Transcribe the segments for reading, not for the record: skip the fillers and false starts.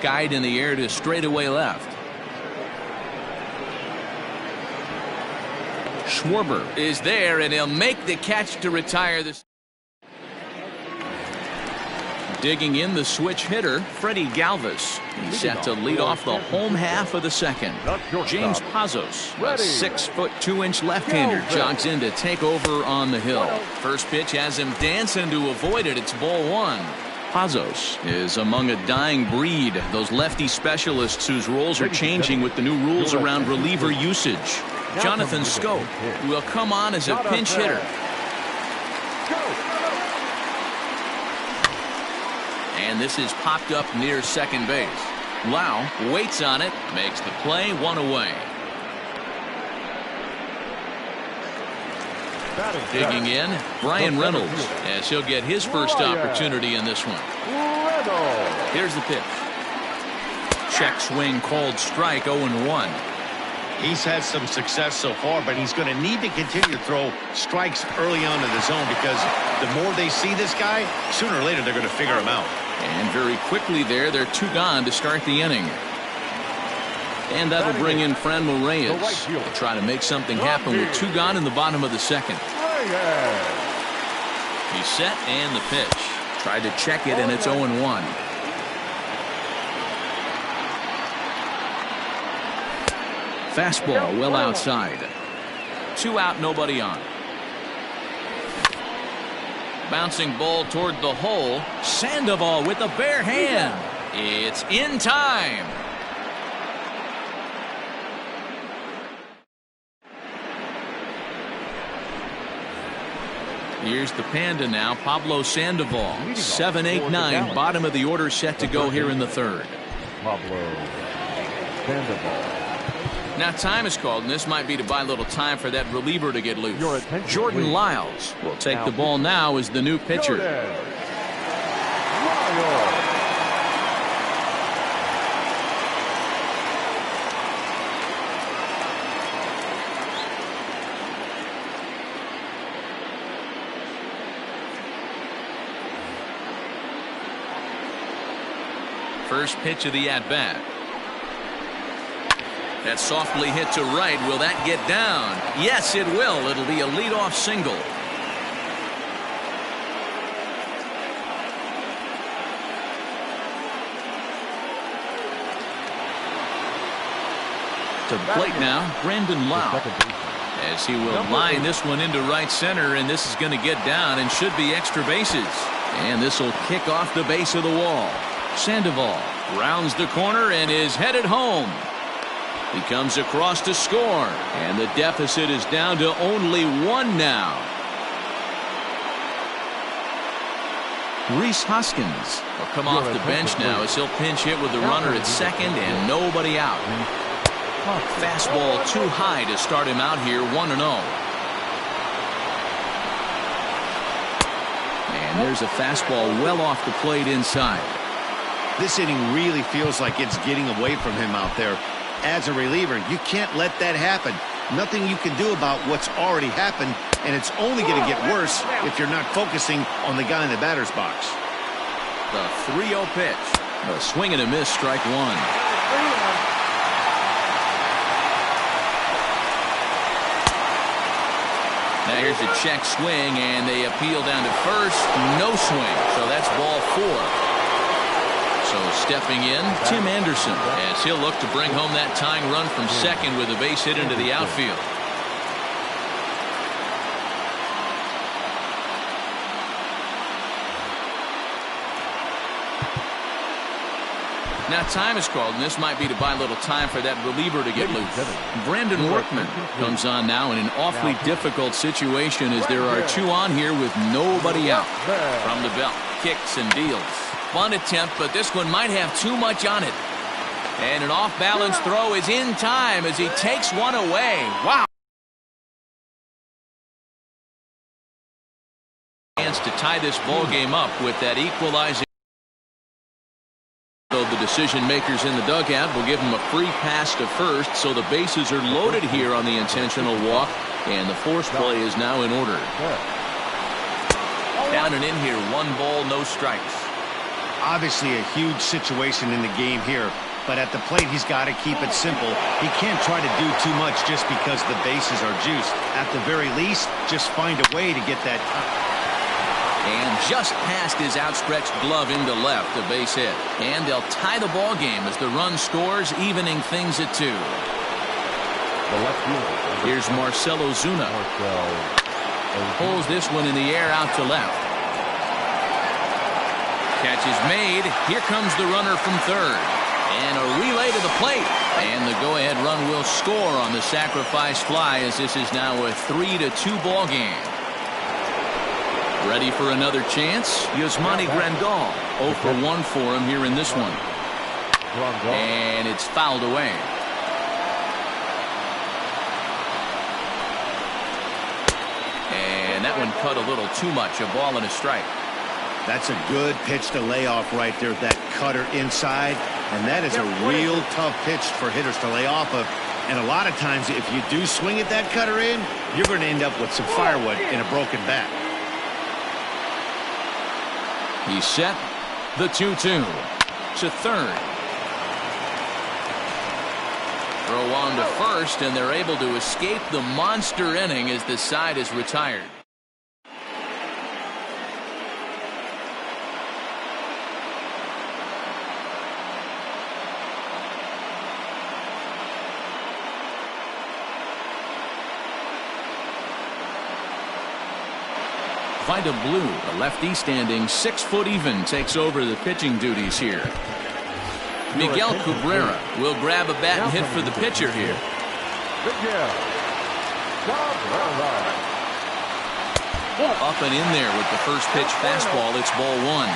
skied in the air to straightaway left. Schwarber is there, and he'll make the catch to retire this. Digging in the switch hitter, Freddie Galvis. He's set to lead off the home half of the second. James Pazos, a 6'2" left-hander, jogs in to take over on the hill. First pitch has him dancing to avoid it. It's ball one. Pazos is among a dying breed, those lefty specialists whose roles are changing with the new rules around reliever usage. Jonathan Scope will come on as a pinch hitter. And this is popped up near second base. Lau waits on it, makes the play, one away. Digging in, Brian Reynolds, as he'll get his first opportunity in this one. Here's the pitch. Check swing called strike, 0-1. He's had some success so far, but he's going to need to continue to throw strikes early on in the zone, because the more they see this guy, sooner or later they're going to figure him out. And very quickly there, they're two gone to start the inning. And that'll bring in Franmil Reyes to try to make something happen with two gone in the bottom of the second. He's set, and the pitch. Tried to check it, and it's 0-1. Fastball well outside. 2 out, nobody on. Bouncing ball toward the hole. Sandoval with the bare hand. It's in time. Here's the Panda now, Pablo Sandoval. 7-8-9, bottom of the order set to go here in the third. Pablo Sandoval. Now time is called, and this might be to buy a little time for that reliever to get loose. Jordan Lyles will take the ball now as the new pitcher. First pitch of the at-bat. That's softly hit to right. Will that get down? Yes, it will. It'll be a leadoff single. To the plate now, Brandon Lau, as he will line this one into right center, and this is going to get down and should be extra bases. And this will kick off the base of the wall. Sandoval rounds the corner and is headed home. He comes across to score, and the deficit is down to only 1 now. Rhys Hoskins will come off the bench now as he'll pinch hit with the runner at second and nobody out. Fastball too high to start him out here, 1-0. And there's a fastball well off the plate inside. This inning really feels like it's getting away from him out there. As a reliever, you can't let that happen. Nothing you can do about what's already happened, and it's only going to get worse if you're not focusing on the guy in the batter's box. The 3-0 pitch. A swing and a miss, strike one. Now here's a check swing, and they appeal down to first. No swing, so that's ball 4. So stepping in, Tim Anderson, as he'll look to bring home that tying run from second with a base hit into the outfield. Now time is called, and this might be to buy a little time for that reliever to get loose. Brandon Workman comes on now in an awfully difficult situation, as there are 2 on here with nobody out. From the belt, kicks and deals. Fun attempt, but this one might have too much on it. And an off-balance throw is in time as he takes one away. Wow. Chance to tie this ball game up with that equalizing. So the decision makers in the dugout will give him a free pass to first, so the bases are loaded here on the intentional walk, and the force play is now in order. Down and in here, 1 ball, no strikes. Obviously a huge situation in the game here, but at the plate he's got to keep it simple. He can't try to do too much just because the bases are juiced. At the very least, just find a way to get that. And just past his outstretched glove into left, a base hit. And they'll tie the ball game as the run scores, evening things at 2. Here's Marcell Ozuna. Pulls this one in the air out to left. Catch is made. Here comes the runner from third. And a relay to the plate. And the go-ahead run will score on the sacrifice fly, as this is now a 3-2 ball game. Ready for another chance? Yasmani Grandal. 0 for 1 for him here in this one. And it's fouled away. And that one cut a little too much. A ball and a strike. That's a good pitch to lay off right there. That cutter inside. And that is a real tough pitch for hitters to lay off of. And a lot of times, if you do swing at that cutter in, you're going to end up with some firewood in a broken bat. He's set. The 2-2 to third. Throw on to first, and they're able to escape the monster inning as the side is retired. Vida Blue, the lefty standing 6 foot even, takes over the pitching duties here. Miguel Cabrera will grab a bat and hit for the pitcher here. Up and in there with the first pitch fastball. It's ball 1.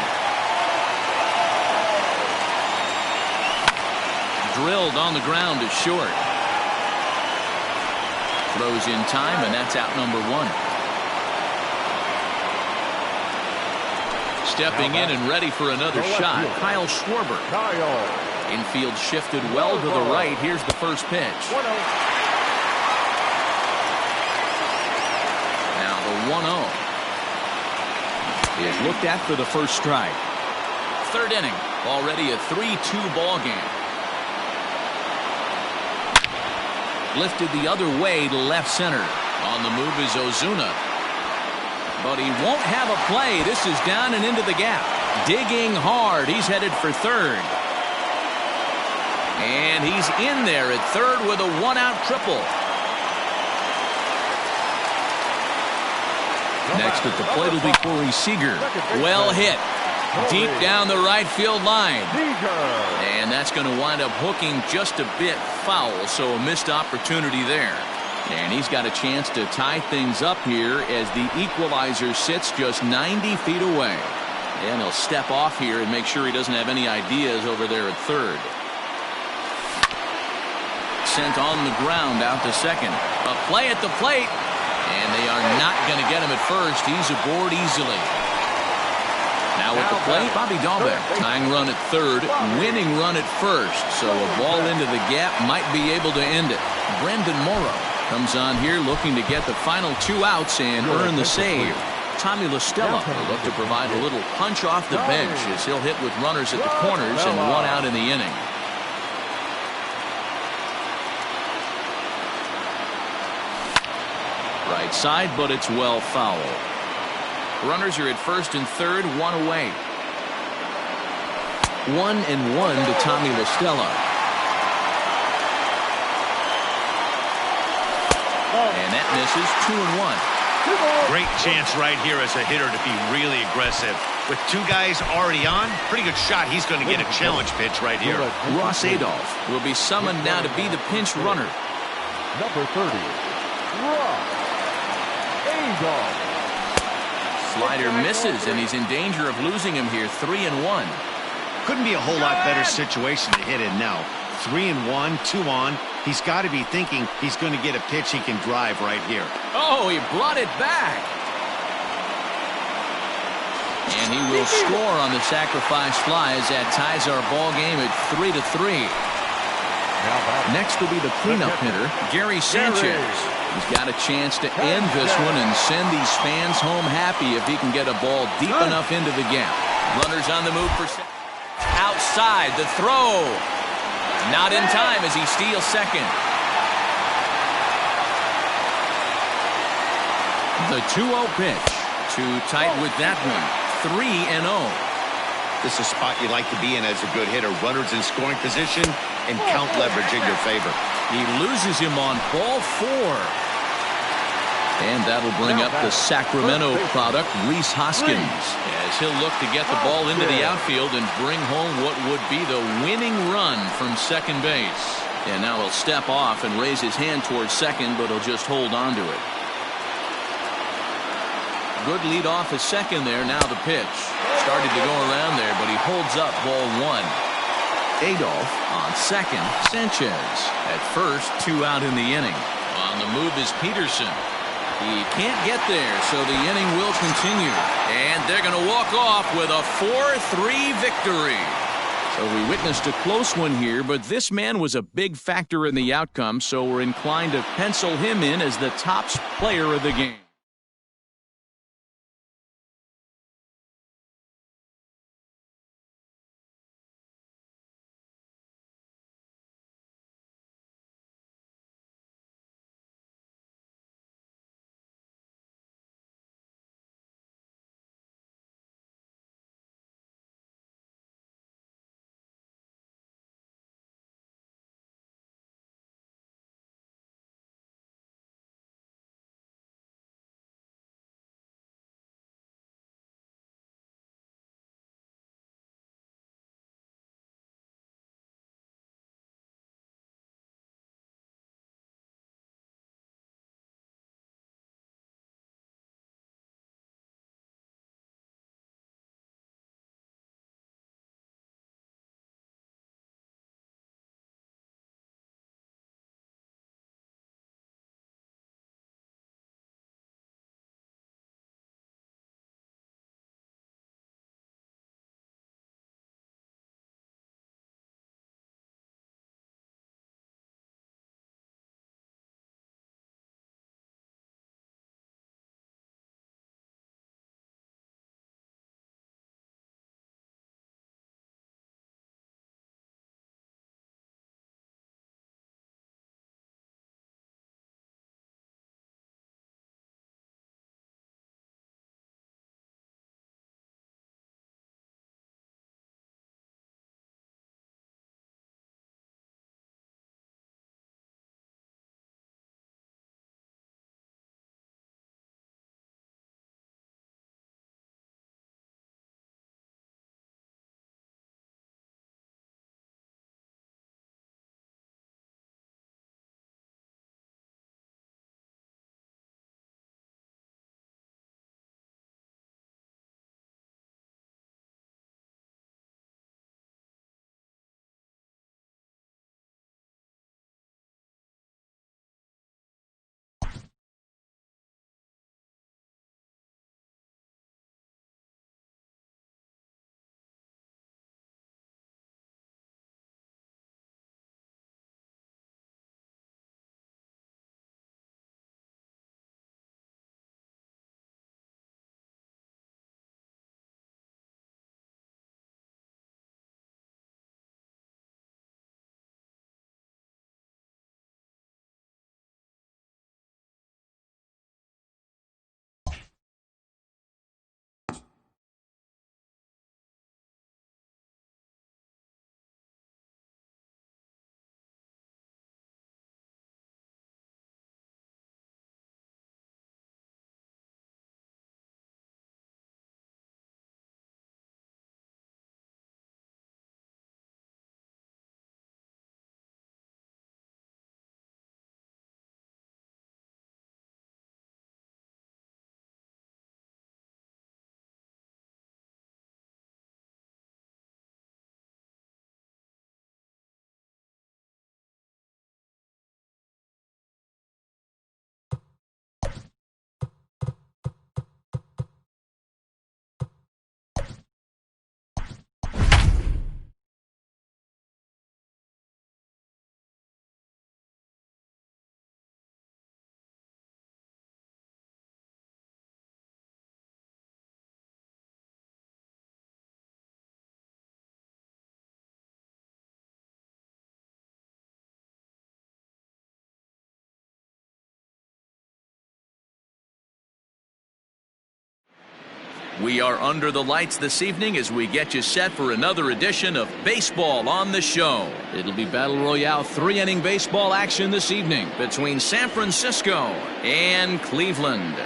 Drilled on the ground to short. Throws in time, and that's out number 1. Stepping in and ready for another shot, Kyle Schwarber. Infield shifted well to the right. Here's the first pitch. Now the 1-0 is looked at for the first strike. Third inning, already a 3-2 ball game. Lifted the other way to left center. On the move is Ozuna. But he won't have a play. This is down and into the gap. Digging hard. He's headed for third. And he's in there at third with a 1-out triple. Next at the plate will be Corey Seager. Well hit. Deep down the right field line. And that's going to wind up hooking just a bit foul. So a missed opportunity there. And he's got a chance to tie things up here as the equalizer sits just 90 feet away. And he'll step off here and make sure he doesn't have any ideas over there at third. Sent on the ground out to second. A play at the plate. And they are not going to get him at first. He's aboard easily. Now at the plate, Bobby Dahlbeck. Tying run at third, winning run at first. So a ball into the gap might be able to end it. Brandon Morrow comes on here looking to get the final 2 outs and earn the save. Tommy La Stella will look to provide a little punch off the bench as he'll hit with runners at the corners and 1 out in the inning. Right side, but it's well foul. Runners are at first and third, 1 away. 1-1 to Tommy La Stella. And that misses. 2-1. Great chance right here as a hitter to be really aggressive. With 2 guys already on, pretty good shot. He's going to get a challenge pitch right here. Ross Adolph will be summoned now to be the pinch runner. Number 30, Ross Adolph. Slider misses, and he's in danger of losing him here. 3-1. Couldn't be a whole lot better situation to hit in now. 3-1, 2 on. He's got to be thinking he's going to get a pitch he can drive right here. Oh, he brought it back. And he will score on the sacrifice fly as that ties our ball game at 3-3. Next will be the cleanup hitter, Gary Sanchez. He's got a chance to end this one and send these fans home happy if he can get a ball deep enough into the gap. Runners on the move for... side. The throw. Not in time as he steals second. The 2-0 pitch. Too tight with that one. 3-0. This is a spot you like to be in as a good hitter. Runners in scoring position and count leverage in your favor. He loses him on ball 4. And that'll bring up the Sacramento product, Rhys Hoskins, as he'll look to get the ball into the outfield and bring home what would be the winning run from second base. And now he'll step off and raise his hand towards second, but he'll just hold on to it. Good lead off his second there. Now the pitch. Started to go around there, but he holds up ball 1. Adolph on second. Sanchez at first. 2 out in the inning. On the move is Peterson. He can't get there, so the inning will continue. And they're going to walk off with a 4-3 victory. So we witnessed a close one here, but this man was a big factor in the outcome, so we're inclined to pencil him in as the top player of the game. We are under the lights this evening as we get you set for another edition of Baseball on the Show. It'll be Battle Royale 3-inning baseball action this evening between San Francisco and Cleveland.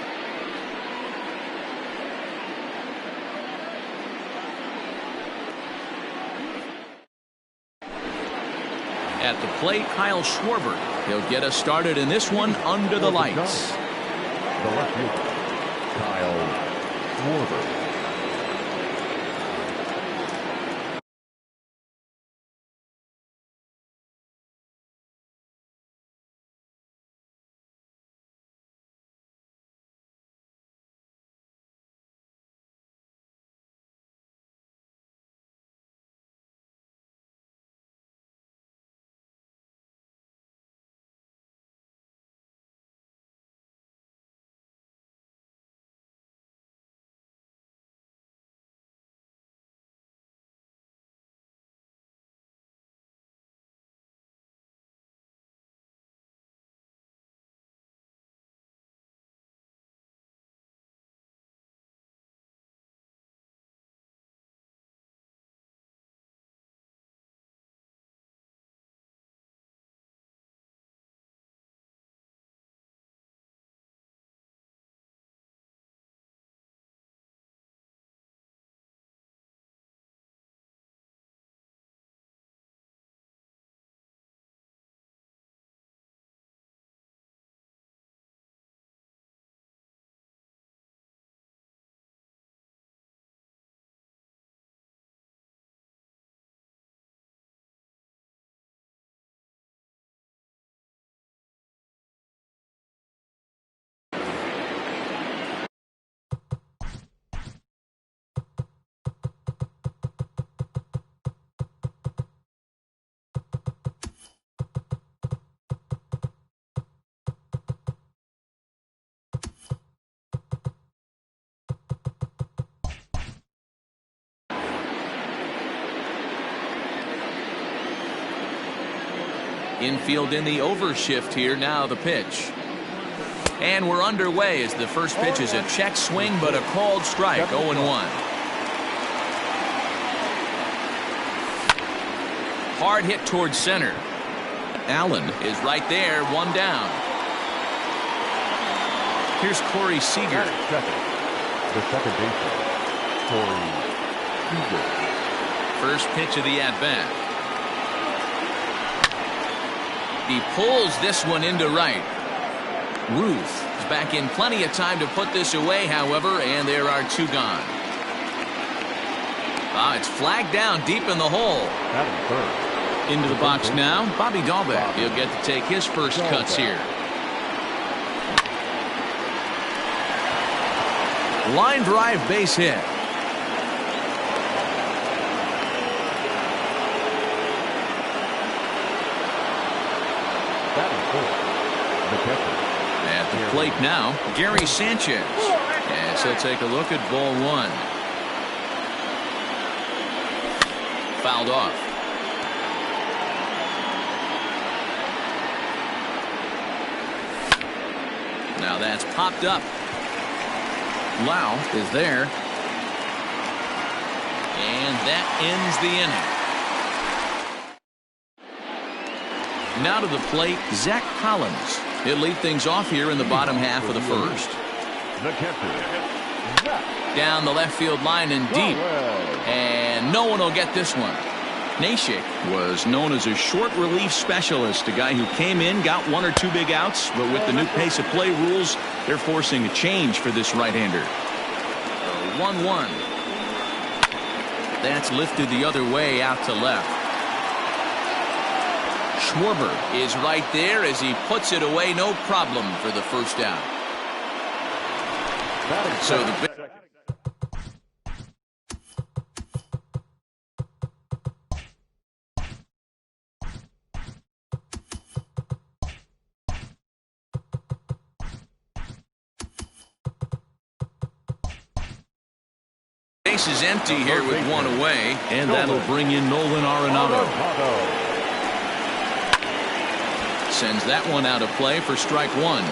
At the plate, Kyle Schwarber. He'll get us started in this one under the lights. The left fielder, Kyle Schwarber. Infield in the overshift here. Now the pitch. And we're underway as the first pitch is a check swing, but a called strike. 0-1. Hard hit towards center. Allen is right there. One down. Here's Corey Seager. The second baseman, Corey Seager. First pitch of the at-bat. He pulls this one into right. Ruth is back in plenty of time to put this away, however, and there are two gone. It's flagged down deep in the hole. Into the box now, Bobby Dahlbeck. He'll get to take his first cuts here. Line drive base hit. At the plate now, Gary Sanchez. As he'll take a look at ball one. Fouled off. Now that's popped up. Lau is there. And that ends the inning. Now to the plate, Zach Collins. He'll lead things off here in the bottom half of the first. Down the left field line and deep. And no one will get this one. Nashik was known as a short relief specialist, a guy who came in, got one or two big outs, but with the new pace of play rules, they're forcing a change for this right-hander. 1-1. That's lifted the other way out to left. Schwarber is right there as he puts it away, no problem for the first out. So the base is empty here with one away, and that'll bring in Nolan Arenado. Sends that one out of play for strike one.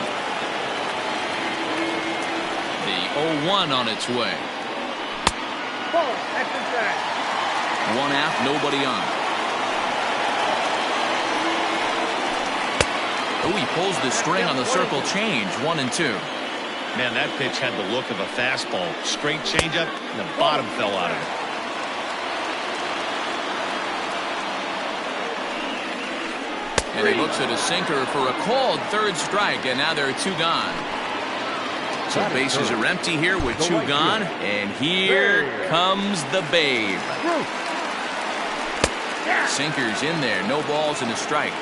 The 0-1 on its way. One out, nobody on. Oh, he pulls the string on the circle change. 1-2. Man, that pitch had the look of a fastball. Straight changeup, and the bottom fell out of it. And he looks at a sinker for a called third strike, and now there are 2 gone. So bases are empty here with 2 gone, and here comes the Babe. Sinker's in there, no balls and a strike.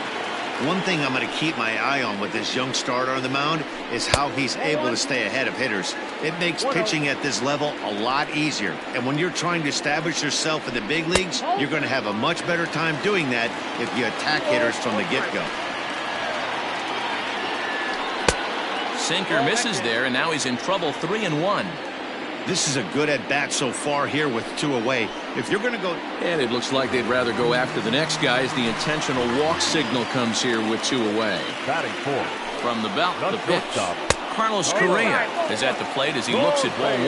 One thing I'm going to keep my eye on with this young starter on the mound is how he's able to stay ahead of hitters. It makes pitching at this level a lot easier. And when you're trying to establish yourself in the big leagues, you're going to have a much better time doing that if you attack hitters from the get-go. Sinker misses there, and now he's in trouble. 3-1. This is a good at-bat so far here with 2 away. If you're going to go... And it looks like they'd rather go after the next guy as the intentional walk signal comes here with 2 away. Batting 4. From the belt, the pitch. Carlos Correa is at the plate as he looks at ball 1.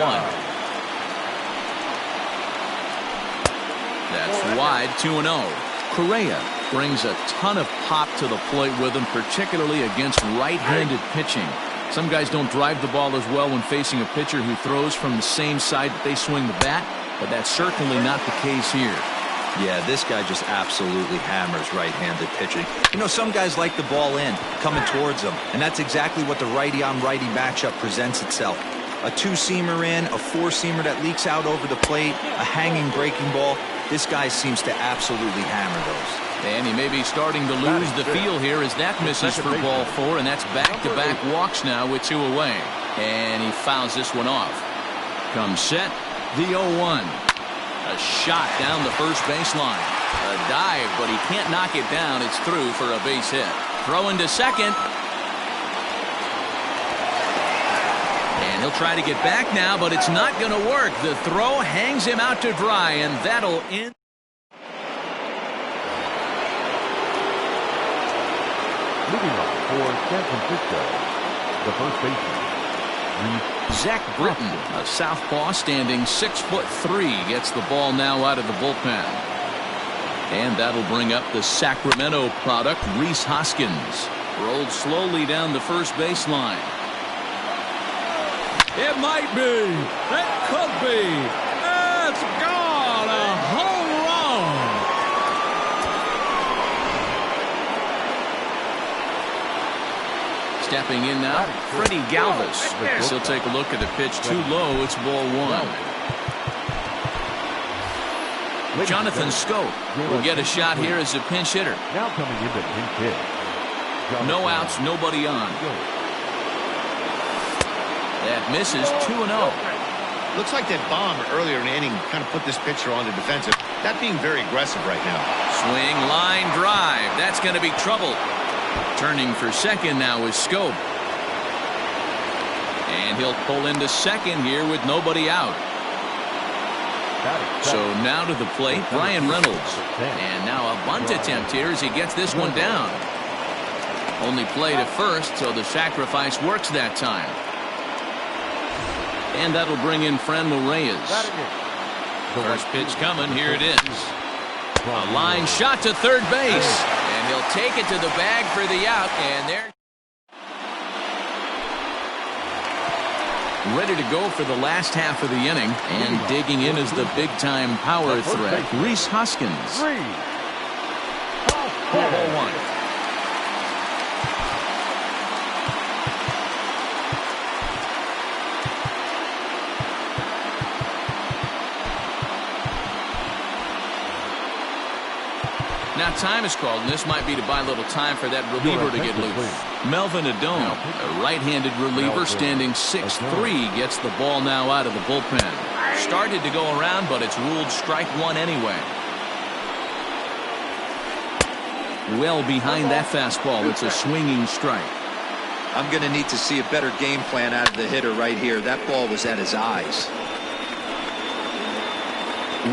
That's wide, 2-0. Correa brings a ton of pop to the plate with him, particularly against right-handed pitching. Some guys don't drive the ball as well when facing a pitcher who throws from the same side that they swing the bat, but that's certainly not the case here. Yeah, this guy just absolutely hammers right-handed pitching. You know, some guys like the ball in, coming towards them, and that's exactly what the righty-on-righty matchup presents itself. A 2-seamer in, a 4-seamer that leaks out over the plate, a hanging breaking ball. This guy seems to absolutely hammer those. And he may be starting to lose the feel here as that misses for ball 4, and that's back-to-back walks now with 2 away. And he fouls this one off. Comes set, the 0-1. A shot down the first baseline. A dive, but he can't knock it down. It's through for a base hit. Throwing to second. And he'll try to get back now, but it's not going to work. The throw hangs him out to dry, and that'll end. Moving on for San Francisco, the first baseman, Zach Britton, a southpaw standing 6'3", gets the ball now out of the bullpen. And that'll bring up the Sacramento product, Rhys Hoskins. Rolled slowly down the first baseline. It might be. It could be. It's gone. A home run. Stepping in now, Freddie Galvis. He'll take a look at the pitch too low. It's ball 1. Jonathan Scope will get a shot here as a pinch hitter. now coming into pinch hit. No outs, nobody on. That misses. 2-0. Looks like that bomb earlier in the inning kind of put this pitcher on the defensive. That being very aggressive right now. Swing, line drive. That's going to be trouble. Turning for second now is Scope. And he'll pull into second here with nobody out. So now to the plate, Brian Reynolds. And now a bunt attempt here as he gets this one down. Only play to first, so the sacrifice works that time. And that'll bring in Franmil Reyes. First pitch coming. Here it is. A line shot to third base. And he'll take it to the bag for the out. And there. Ready to go for the last half of the inning. And digging in is the big-time power threat, Rhys Hoskins. Ball 1. Now time is called, and this might be to buy a little time for that reliever to get loose. Melvin Adone, a right-handed reliever standing 6'3", gets the ball now out of the bullpen. Started to go around, but it's ruled strike 1 anyway. Well behind that fastball, it's a swinging strike. I'm going to need to see a better game plan out of the hitter right here. That ball was at his eyes.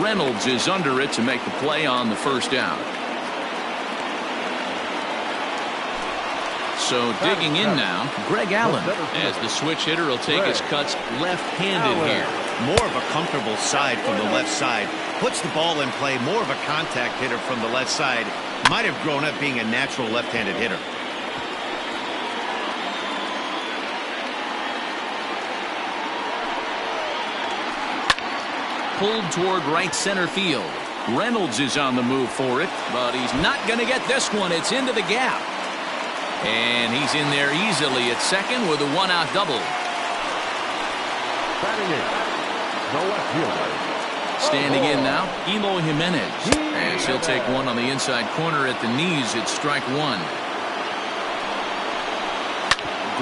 Reynolds is under it to make the play on the first out. So digging in now, Greg Allen, as the switch hitter will take his cuts left-handed here. More of a comfortable side from the left side. Puts the ball in play. More of a contact hitter from the left side. Might have grown up being a natural left-handed hitter. Pulled toward right center field. Reynolds is on the move for it, but he's not going to get this one. It's into the gap. And he's in there easily at second with a one-out double. Batting in, the left fielder. Standing in now, Eloy Jimenez. As he'll take one on the inside corner at the knees. It's strike one.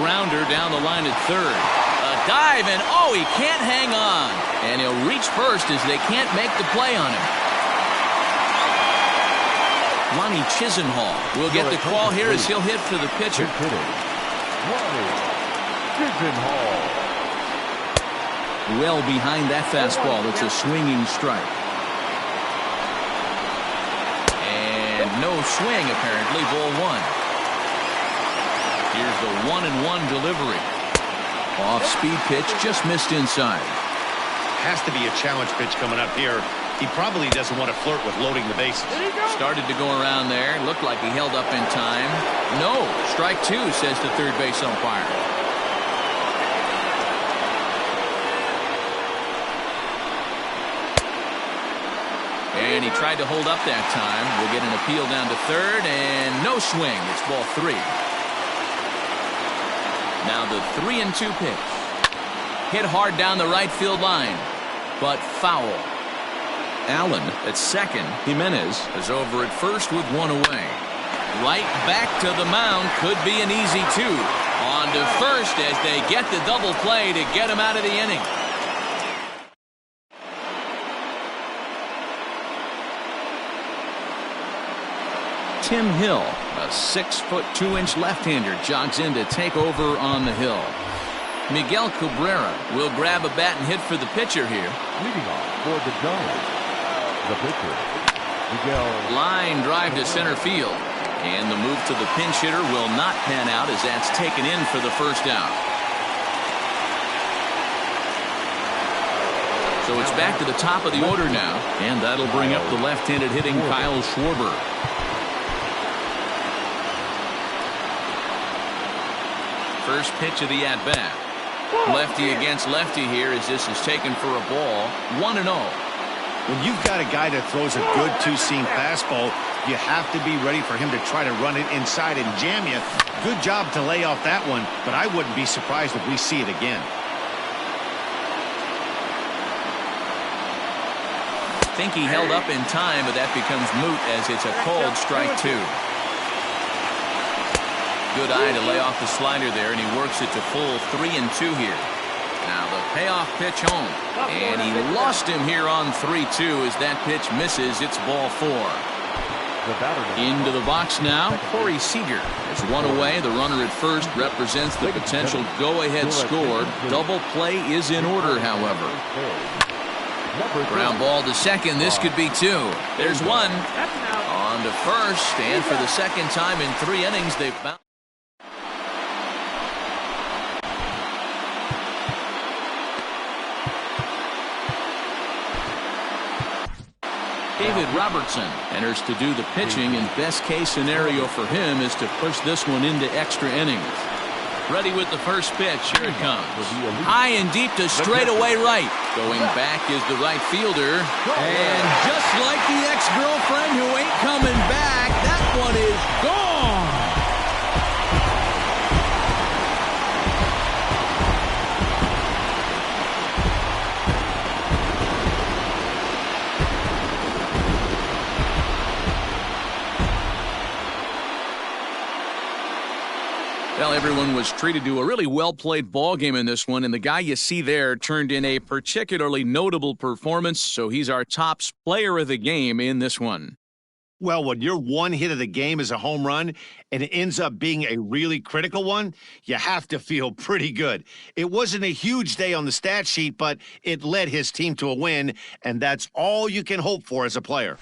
Grounder down the line at third. A dive, and oh, he can't hang on. And he'll reach first as they can't make the play on him. Lonnie Chisenhall will get the call here as he'll hit for the pitcher. Lonnie Chisenhall. Well behind that fastball. It's a swinging strike. And no swing, apparently. Ball one. Here's the 1-1 delivery. Off-speed pitch, just missed inside. Has to be a challenge pitch coming up here. He probably doesn't want to flirt with loading the bases. Started to go around there. Looked like he held up in time. No. Strike two, says the third base umpire. And he tried to hold up that time. We'll get an appeal down to third, and no swing. It's ball three. Now the 3-2 pitch. Hit hard down the right field line, but foul. Allen at second. Jimenez is over at first with one away. Right back to the mound. Could be an easy two. On to first as they get the double play to get him out of the inning. Tim Hill, a 6'2" left-hander, jogs in to take over on the hill. Miguel Cabrera will grab a bat and hit for the pitcher here. Leading off for the Giants, the pitcher, Miguel. Line drive to center field. And the move to the pinch hitter will not pan out as that's taken in for the first out. So it's back to the top of the order now. And that'll bring up the left-handed hitting Kyle Schwarber. First pitch of the at-bat. Lefty against lefty here as this is taken for a ball. 1-0. When you've got a guy that throws a good two-seam fastball, you have to be ready for him to try to run it inside and jam you. Good job to lay off that one, but I wouldn't be surprised if we see it again. I think he held up in time, but that becomes moot as it's a called strike two. Good eye to lay off the slider there, and he works it to full 3-2 here. Now the payoff pitch home, and he lost him here on 3-2 as that pitch misses. It's ball four. Into the box now, Corey Seager is one away. The runner at first represents the potential go-ahead score. Double play is in order, however. Ground ball to second. This could be two. There's one. On to first, and for the second time in 3 innings, they've found. David Robertson enters to do the pitching, and best case scenario for him is to push this one into extra innings. Ready with the first pitch. Here it comes. High and deep to straightaway right. Going back is the right fielder. And just like the ex-girlfriend who ain't coming back, that one is gone. Well, everyone was treated to a really well-played ball game in this one, and the guy you see there turned in a particularly notable performance, so he's our top player of the game in this one. Well, when your one hit of the game is a home run and it ends up being a really critical one, you have to feel pretty good. It wasn't a huge day on the stat sheet, but it led his team to a win, and that's all you can hope for as a player.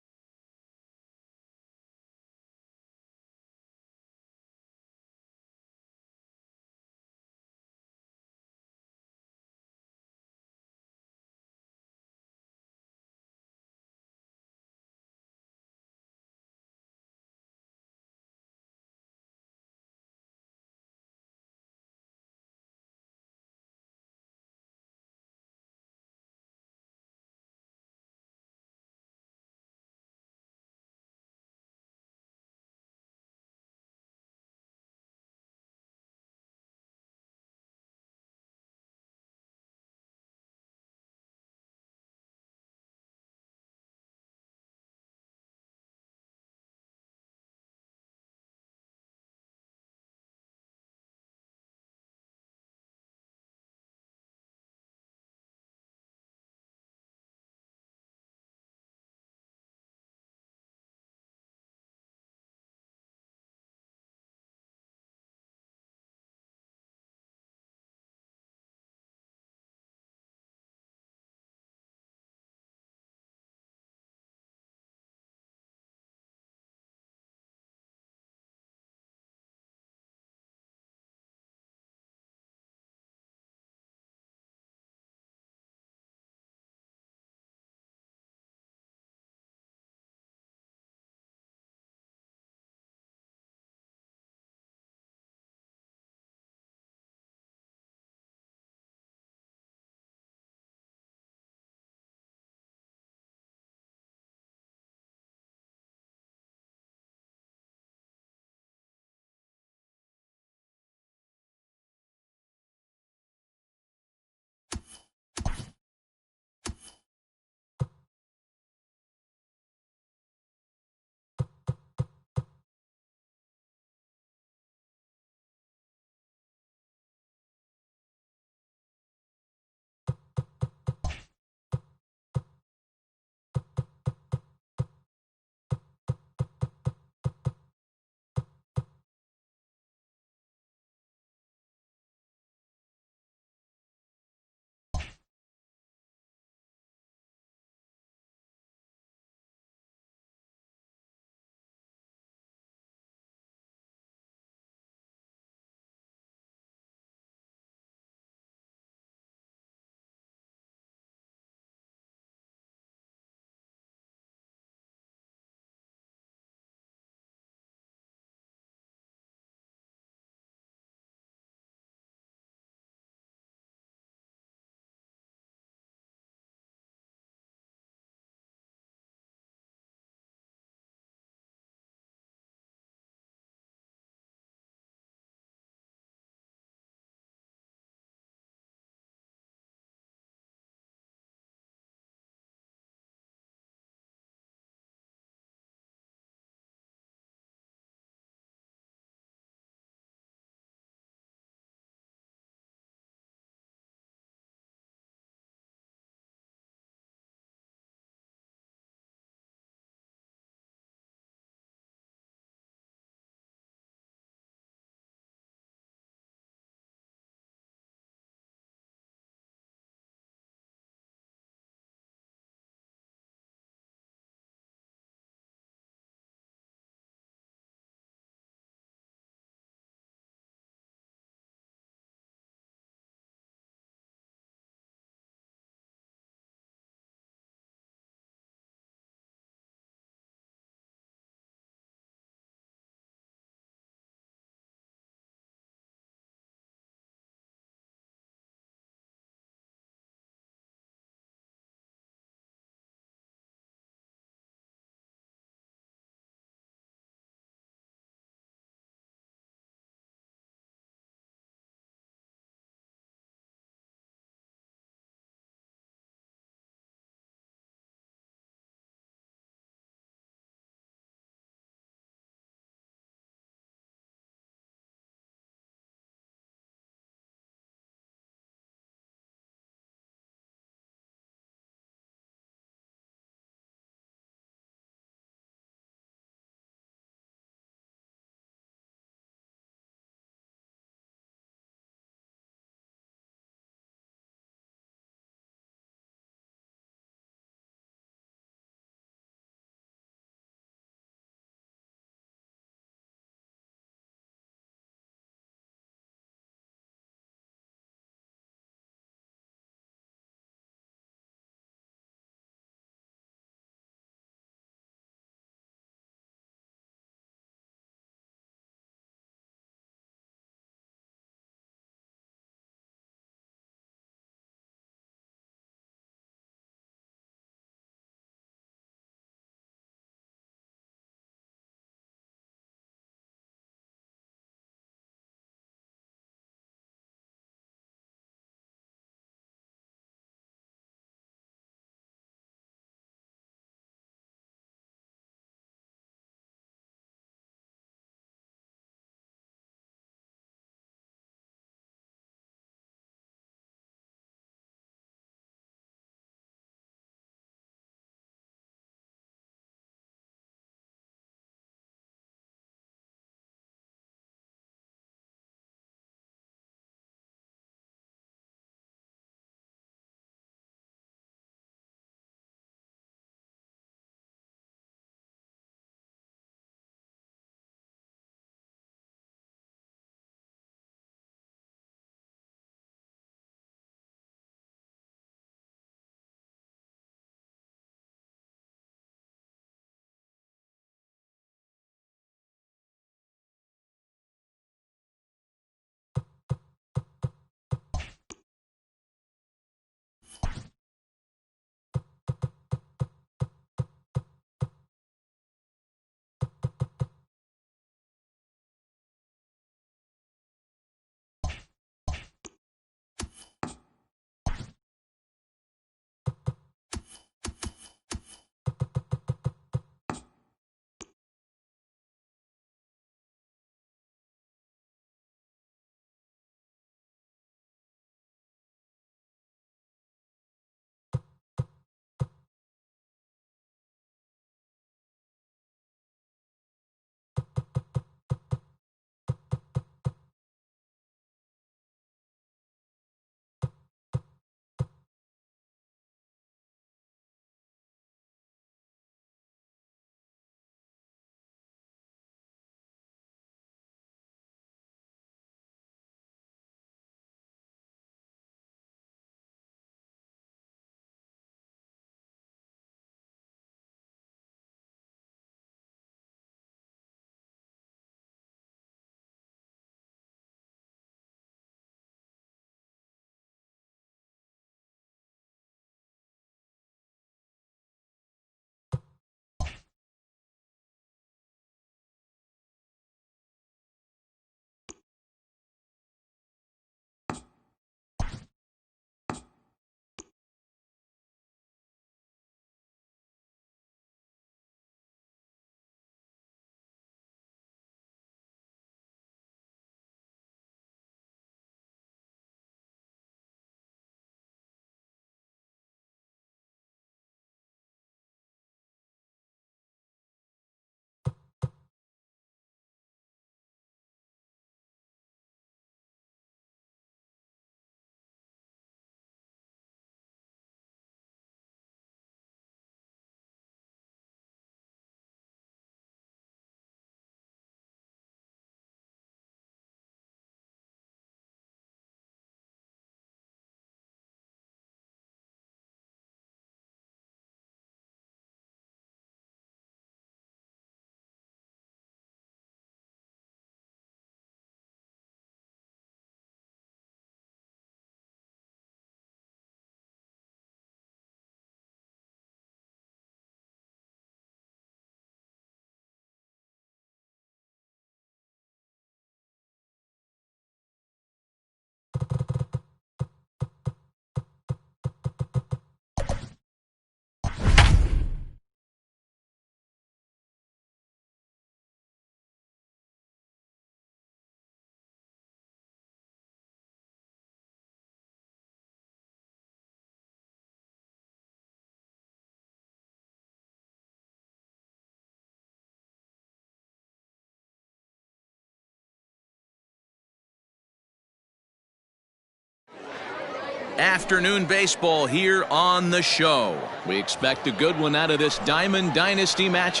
Afternoon baseball here on the show. We expect a good one out of this Diamond Dynasty match.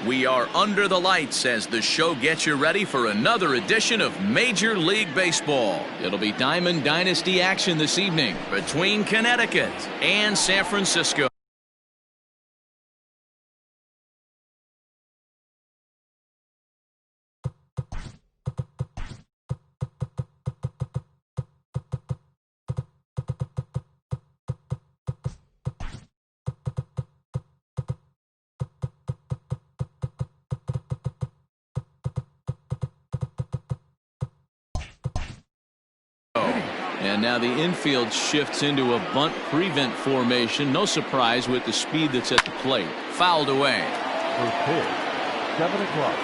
We are under the lights as the show gets you ready for another edition of Major League Baseball. It'll be Diamond Dynasty action this evening between Connecticut and San Francisco. And now the infield shifts into a bunt prevent formation. No surprise with the speed that's at the plate. Fouled away. First pitch, 7 o'clock.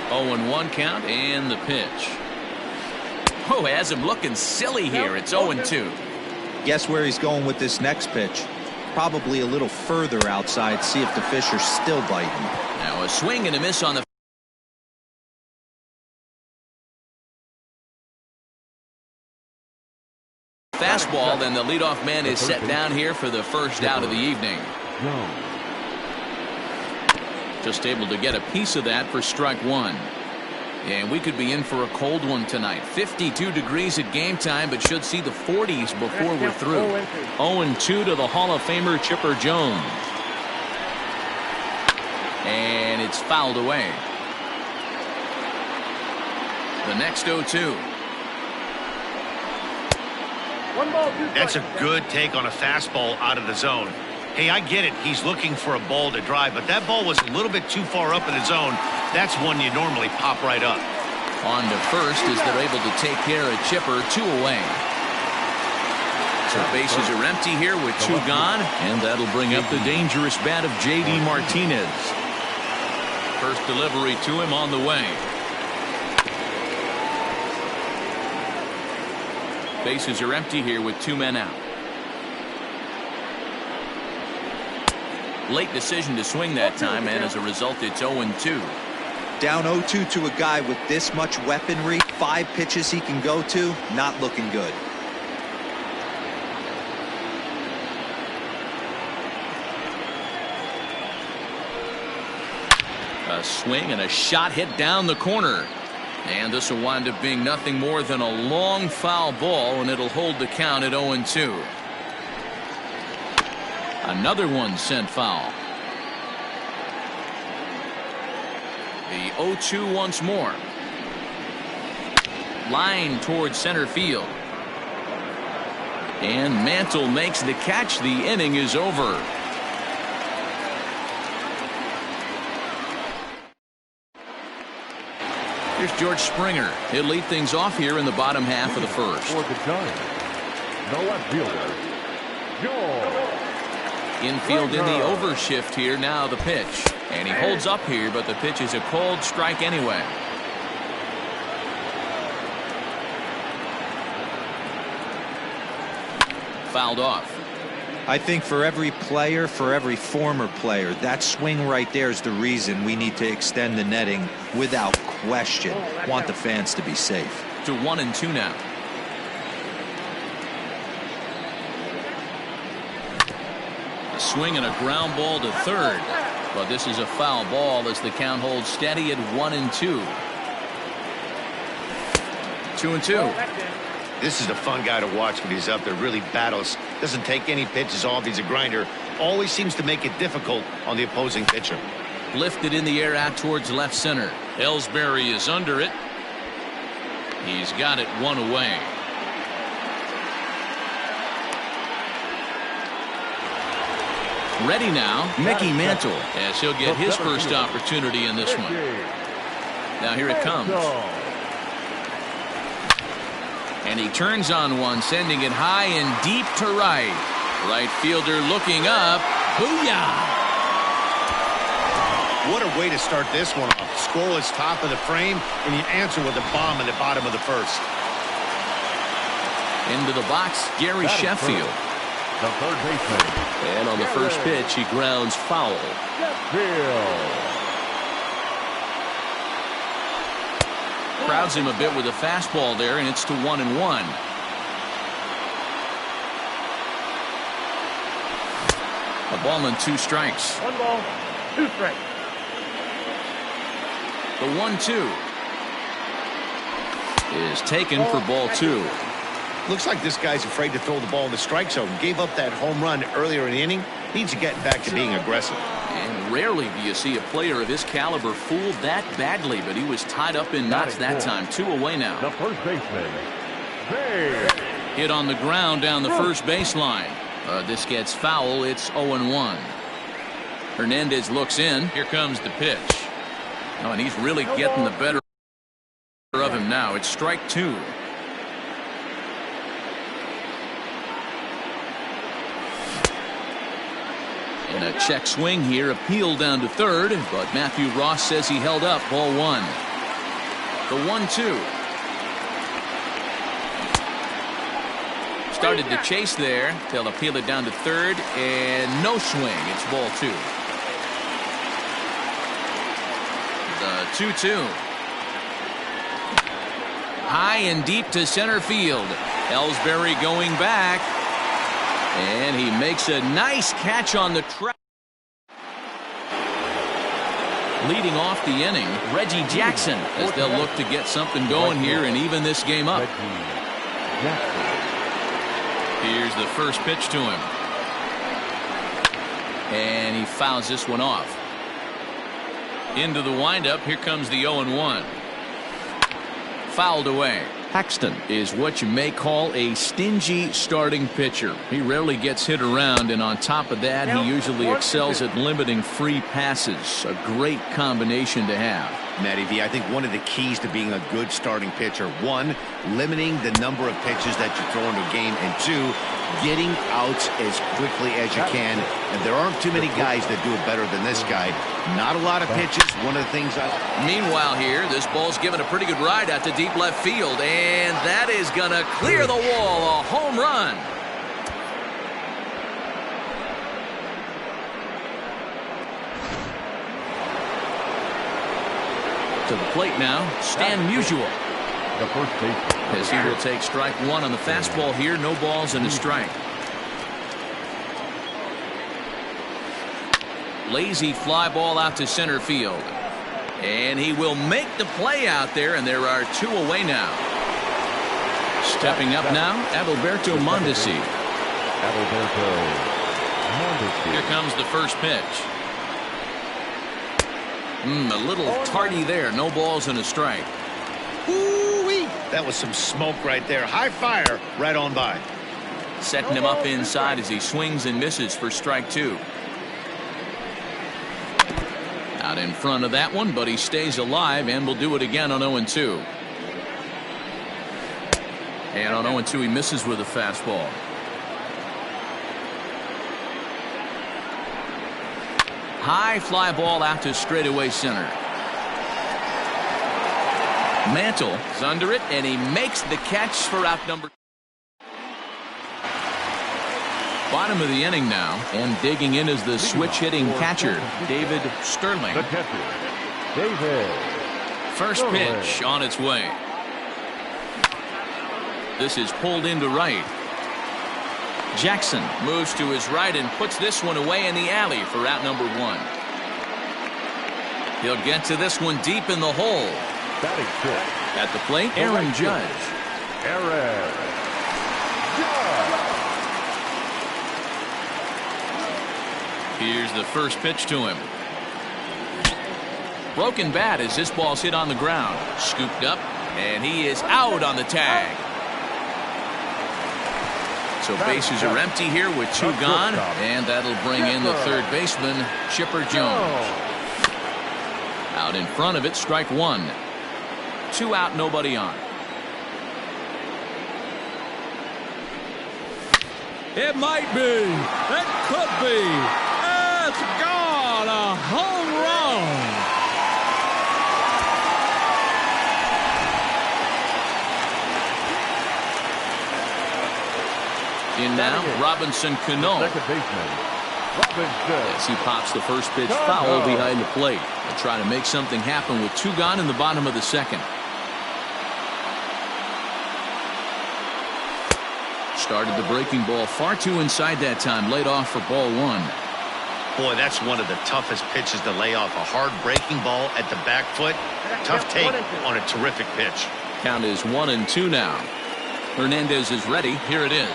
0-1 count and the pitch. Oh, has him looking silly here. It's 0-2. Guess where he's going with this next pitch? Probably a little further outside. See if the fish are still biting. Now a swing and a miss on the fastball. Then the leadoff man is set down here for the first out of the evening. Just able to get a piece of that for strike one. And we could be in for a cold one tonight. 52 degrees at game time, but should see the 40s before we're through. 0-2 to the Hall of Famer Chipper Jones. And it's fouled away. The next 0-2. That's a good take on a fastball out of the zone. Hey, I get it. He's looking for a ball to drive, but that ball was a little bit too far up in the zone. That's one you normally pop right up. On to first as they're able to take care of Chipper. 2 away. So bases are empty here with 2 gone, and that'll bring up the dangerous bat of J.D. Martinez. First delivery to him on the way. Bases are empty here with 2 men out. Late decision to swing that time, and as a result, it's 0-2. Down 0-2 to a guy with this much weaponry, 5 pitches he can go to, not looking good. A swing and a shot hit down the corner. And this will wind up being nothing more than a long foul ball, and it'll hold the count at 0-2. Another one sent foul. The 0-2 once more. Line towards center field. And Mantle makes the catch. The inning is over. Here's George Springer. He'll lead things off here in the bottom half of the first. For the Giants, the left fielder, George Infield in the overshift here. Now the pitch. And he holds up here, but the pitch is a cold strike anyway. Fouled off. I think for every player, for every former player, that swing right there is the reason we need to extend the netting without question. Want the fans to be safe. To 1-2 now. A swing and a ground ball to third. But this is a foul ball as the count holds steady at 1-2. 2-2. This is a fun guy to watch when he's up there. Really battles. Doesn't take any pitches off. He's a grinder. Always seems to make it difficult on the opposing pitcher. Lifted in the air out towards left center. Ellsbury is under it. He's got it one away. Ready now, Mickey Mantle, as he'll get his first opportunity in this one. Now here it comes. And he turns on one, sending it high and deep to right. Right fielder looking up. Booyah! What a way to start this one off. Scoreless top of the frame, and you answer with a bomb in the bottom of the first. Into the box, Gary Sheffield. The third baseman. And on the first pitch, he grounds foul. Crowds him a bit with a fastball there, and it's to 1-1. A ball and 2 strikes. 1 ball, 2 strikes. The 1-2 is taken for ball 2. Looks like this guy's afraid to throw the ball in the strike zone. Gave up that home run earlier in the inning. Needs to get back to being aggressive. And rarely do you see a player of his caliber fooled that badly, but he was tied up in knots that time. 2 away now. The first baseman. Hey. Hit on the ground down the first baseline. This gets foul. It's 0-1. Hernandez looks in. Here comes the pitch. Oh, and he's really getting the better of him now. It's strike 2. And a check swing here, appealed down to third, but Matthew Ross says he held up. Ball 1. The 1-2. Started to chase there. They'll appeal it down to third, and no swing. It's ball 2. The 2-2. High and deep to center field. Ellsbury going back. And he makes a nice catch on the track. Leading off the inning, Reggie Jackson, as they'll look to get something going here and even this game up. Here's the first pitch to him. And he fouls this one off. Into the windup, here comes the 0-1. Fouled away. Paxton is what you may call a stingy starting pitcher. He rarely gets hit around, and on top of that, he usually excels at limiting free passes. A great combination to have. Matty V, I think one of the keys to being a good starting pitcher, 1, limiting the number of pitches that you throw into a game, and 2, getting outs as quickly as you can. And there aren't too many guys that do it better than this guy. Not a lot of pitches. One of the things Meanwhile here, this ball's given a pretty good ride out to deep left field, and that is gonna clear the wall. A home run. To the plate now, Stan Musial. The first baseman. As he will take strike 1 on the fastball here. No balls and a strike. Lazy fly ball out to center field. And he will make the play out there, and there are 2 away now. Stepping up now, Adalberto Mondesi. Here comes the first pitch. A little tardy there. No balls and a strike. Ooh-wee. That was some smoke right there. High fire right on by. Setting him up inside as he swings and misses for strike 2. Out in front of that one, but he stays alive and will do it again on 0-2. And on 0-2, he misses with a fastball. High fly ball out to straightaway center. Mantle is under it, and he makes the catch for out number. Bottom of the inning now, and digging in is the switch-hitting catcher, David Sterling. The catcher, David. First pitch on its way. This is pulled into right. Jackson moves to his right and puts this one away in the alley for out number 1. He'll get to this one deep in the hole. Batting fifth. At the plate, Aaron Judge. Aaron Judge. Here's the first pitch to him. Broken bat as this ball's hit on the ground. Scooped up, and he is out on the tag. So bases are empty here with 2 gone, and that'll bring in the third baseman, Chipper Jones. Out in front of it, strike 1. 2 out, nobody on. It might be. It could be. It's gone. A home run. In now, Robinson Cano. Second baseman, Robinson. As he pops the first pitch foul behind the plate. They'll try to make something happen with 2 gone in the bottom of the second. Started the breaking ball far too inside that time. Laid off for ball 1. Boy, that's one of the toughest pitches to lay off. A hard breaking ball at the back foot. Tough take on a terrific pitch. Count is 1-2 now. Hernandez is ready. Here it is.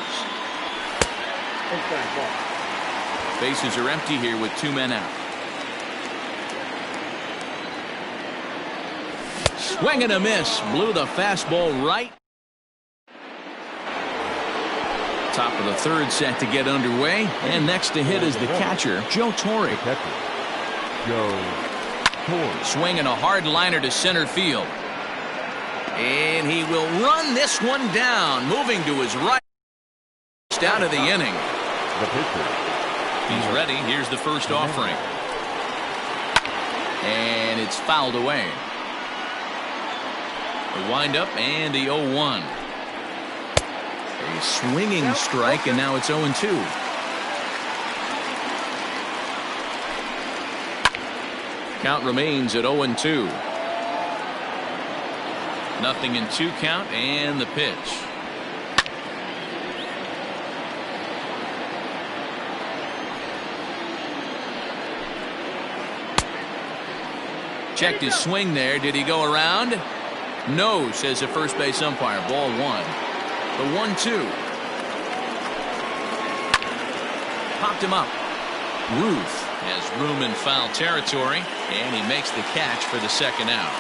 Bases are empty here with 2 men out. Swing and a miss. Blew the fastball right. Top of the third set to get underway. And next to hit is the catcher, Joe Torre. Joe Torre. Swinging a hard liner to center field. And he will run this one down. Moving to his right. Out of the inning. The pitcher. He's ready. Here's the first offering. And it's fouled away. The windup and the 0-1. A swinging strike, and now it's 0-2. Count remains at 0-2. Nothing in 2 count, and the pitch. Checked his swing there. Did he go around? No, says the first base umpire. Ball 1. The 1-2. Popped him up. Ruth has room in foul territory, and he makes the catch for the second out.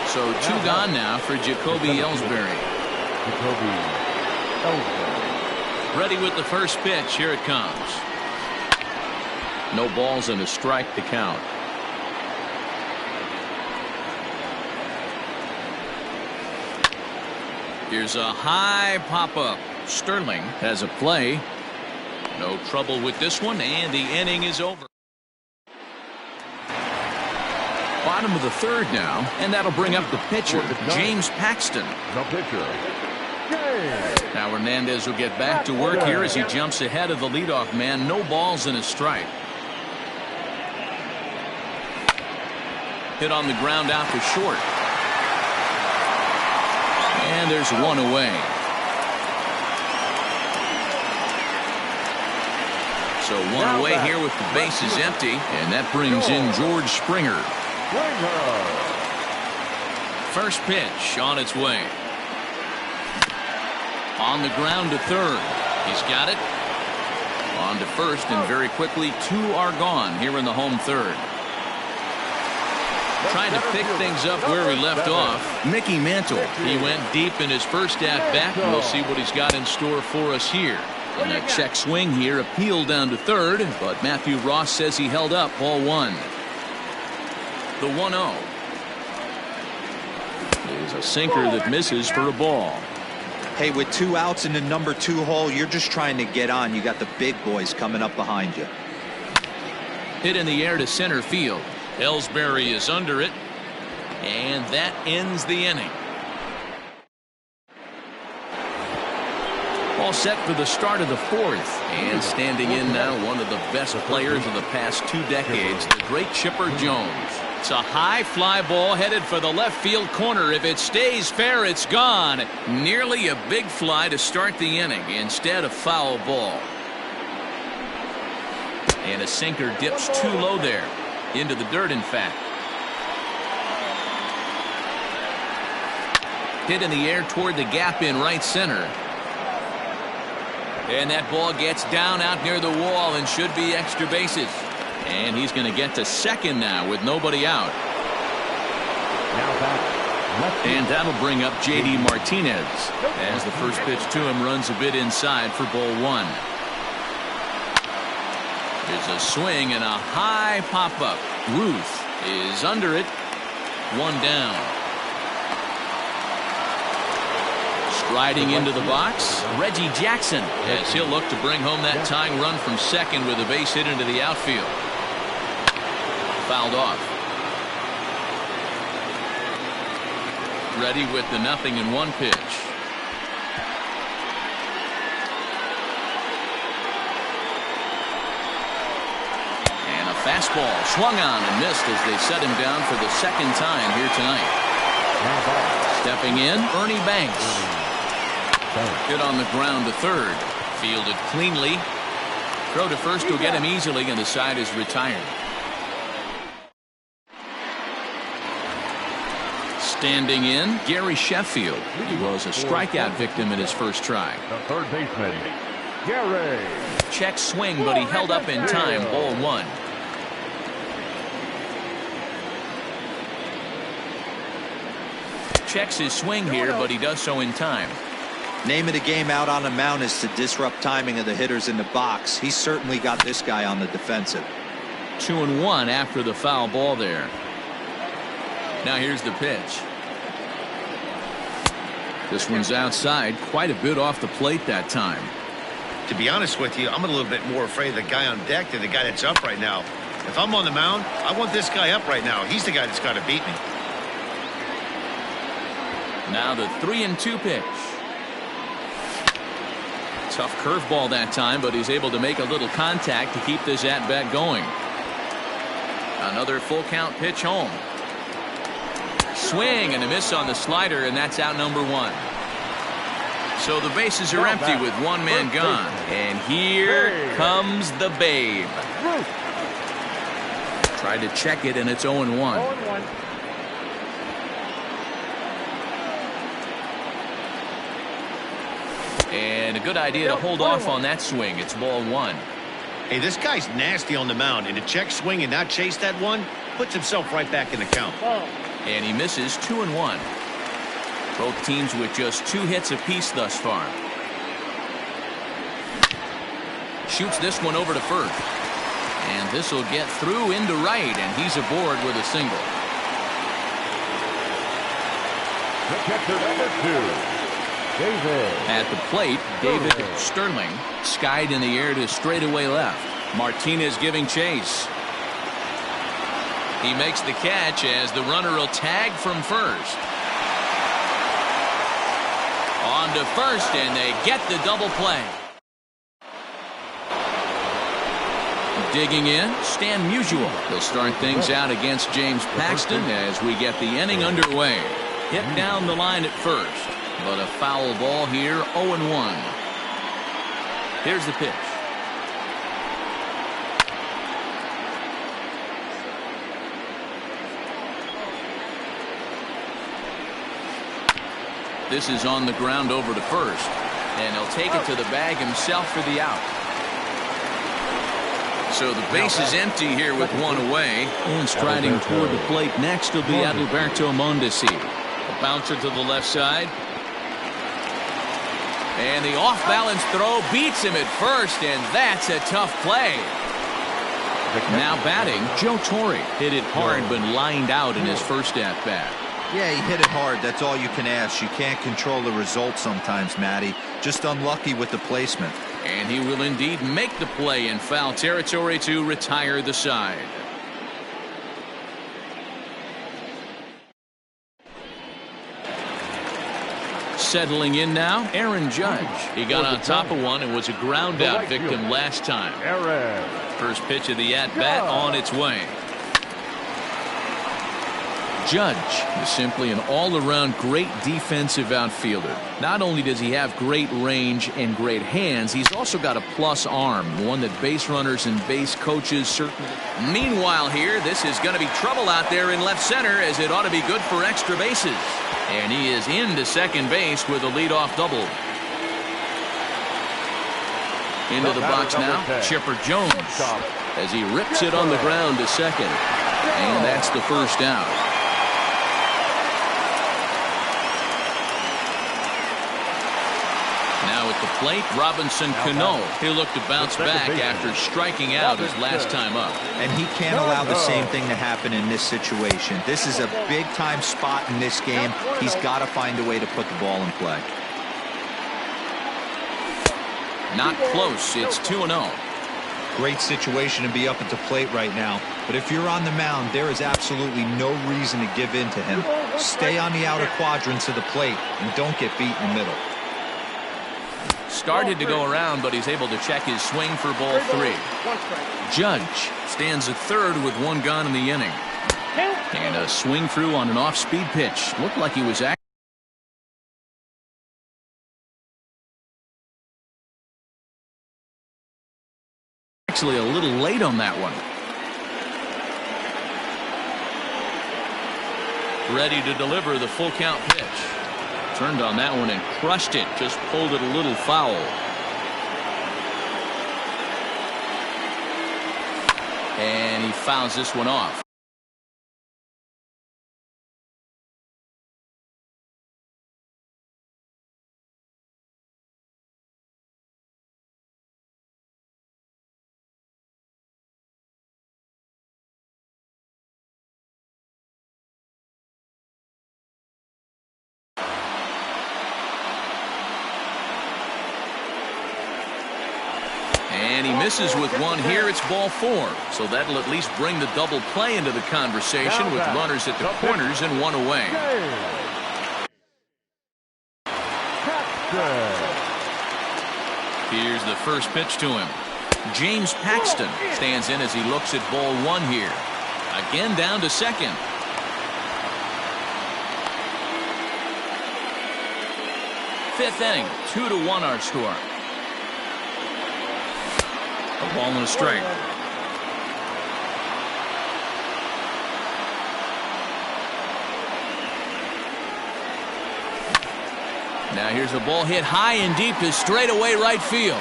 So 2 gone now for Jacoby Ellsbury. Jacoby Ellsbury. Ready with the first pitch. Here it comes. No balls and a strike to count. Here's a high pop-up. Sterling has a play. No trouble with this one, and the inning is over. Bottom of the third now, and that'll bring up the pitcher, James Paxton. The pitcher, James. Now Hernandez will get back to work here as he jumps ahead of the leadoff man. No balls and a strike. Hit on the ground out to short. And there's one away. So one away here with the bases empty, and that brings in George Springer. First pitch on its way. On the ground to third. He's got it. On to first, and very quickly 2 are gone here in the home third. Trying to pick things up where we left off, Mickey Mantle. He went deep in his first at-bat, and we'll see what he's got in store for us here. And a check swing here, appealed down to third, but Matthew Ross says he held up. Ball 1. The 1-0 is a sinker that misses for a ball. Hey, with 2 outs in the number 2 hole, you're just trying to get on. You got the big boys coming up behind you. Hit in the air to center field. Ellsbury is under it, and that ends the inning. All set for the start of the 4th, and standing in now, one of the best players of the past 2 decades, the great Chipper Jones. It's a high fly ball headed for the left field corner. If it stays fair, it's gone. Nearly a big fly to start the inning. Instead, a foul ball. And a sinker dips too low there. Into the dirt, in fact. Hit in the air toward the gap in right center. And that ball gets down out near the wall and should be extra bases. And he's going to get to second now with nobody out. And that'll bring up J.D. Martinez as the first pitch to him runs a bit inside for ball 1. There's a swing and a high pop-up. Ruth is under it. 1 down. Striding into the box, Reggie Jackson, as he'll look to bring home that tying run from second with a base hit into the outfield. Fouled off. Ready with the 0-1 pitch. And a fastball swung on and missed as they set him down for the 2nd time here tonight. Stepping in, Ernie Banks. Hit on the ground to third. Fielded cleanly. Throw to first will get him easily, and the side is retired. Standing in, Gary Sheffield. He was a strikeout victim in his first try. The third baseman, Gary. Check swing, but he held up in time. Ball 1. Checks his swing here, but he does so in time. Name of the game out on the mound is to disrupt timing of the hitters in the box. He's certainly got this guy on the defensive. 2-1 after the foul ball there. Now here's the pitch. This one's outside, quite a bit off the plate that time. To be honest with you, I'm a little bit more afraid of the guy on deck than the guy that's up right now. If I'm on the mound, I want this guy up right now. He's the guy that's got to beat me. Now the 3-2 pitch. Tough curveball that time, but he's able to make a little contact to keep this at-bat going. Another full count pitch home. Swing and a miss on the slider, and that's out number 1. So the bases are empty with 1 man gone. And here comes the Babe. Tried to check it, and it's 0-1. And a good idea to hold off on that swing. It's ball 1. Hey, this guy's nasty on the mound, and to check swing and not chase that one puts himself right back in the count. And he misses 2-1. Both teams with just 2 hits apiece thus far. Shoots this one over to first. And this will get through into right, and he's aboard with a single. The catcher, number 2. David. At the plate, David Sterling skied in the air to straightaway left. Martinez giving chase. He makes the catch as the runner will tag from first. On to first, and they get the double play. Digging in, Stan Musial. He'll start things out against James Paxton as we get the inning underway. Hit down the line at first. But a foul ball here, 0-1. Here's the pitch. This is on the ground over to first. And he'll take it to the bag himself for the out. So the base is empty here with 1 away. And striding toward the plate next will be Adalberto Mondesi. A bouncer to the left side. And the off-balance throw beats him at first, and that's a tough play. Now batting, Joe Torre hit it hard but lined out in his first at-bat. Yeah, he hit it hard. That's all you can ask. You can't control the result sometimes, Matty. Just unlucky with the placement. And he will indeed make the play in foul territory to retire the side. Settling in now, Aaron Judge. He got on top of one and was a ground out victim last time. First pitch of the at-bat on its way. Judge is simply an all-around great defensive outfielder. Not only does he have great range and great hands, he's also got a plus arm, one that base runners and base coaches certainly. Meanwhile here, this is going to be trouble out there in left center, as it ought to be good for extra bases. And he is into second base with a leadoff double. Into the box now, Chipper Jones, as he rips it on the ground to second. And that's the first out. Now at the plate, Robinson Cano. He'll look to bounce back after striking out his last time up. And he can't allow the same thing to happen in this situation. This is a big-time spot in this game. He's got to find a way to put the ball in play. Not close. It's 2-0. Great situation to be up at the plate right now. But if you're on the mound, there is absolutely no reason to give in to him. Stay on the outer quadrants of the plate and don't get beat in the middle. Started to go around, but he's able to check his swing for ball 3. Judge stands at third with one gone in the inning. And a swing through on an off-speed pitch. Looked like he was actually a little late on that one. Ready to deliver the full count pitch. Turned on that one and crushed it. Just pulled it a little foul. And he fouls this one off. And he misses with one here. It's ball 4. So that'll at least bring the double play into the conversation with runners at the corners and one away. Here's the first pitch to him. James Paxton stands in as he looks at ball 1 here. Again down to second. Fifth inning, 2-1 our score. A ball and a strike. Now here's a ball hit high and deep to straightaway right field.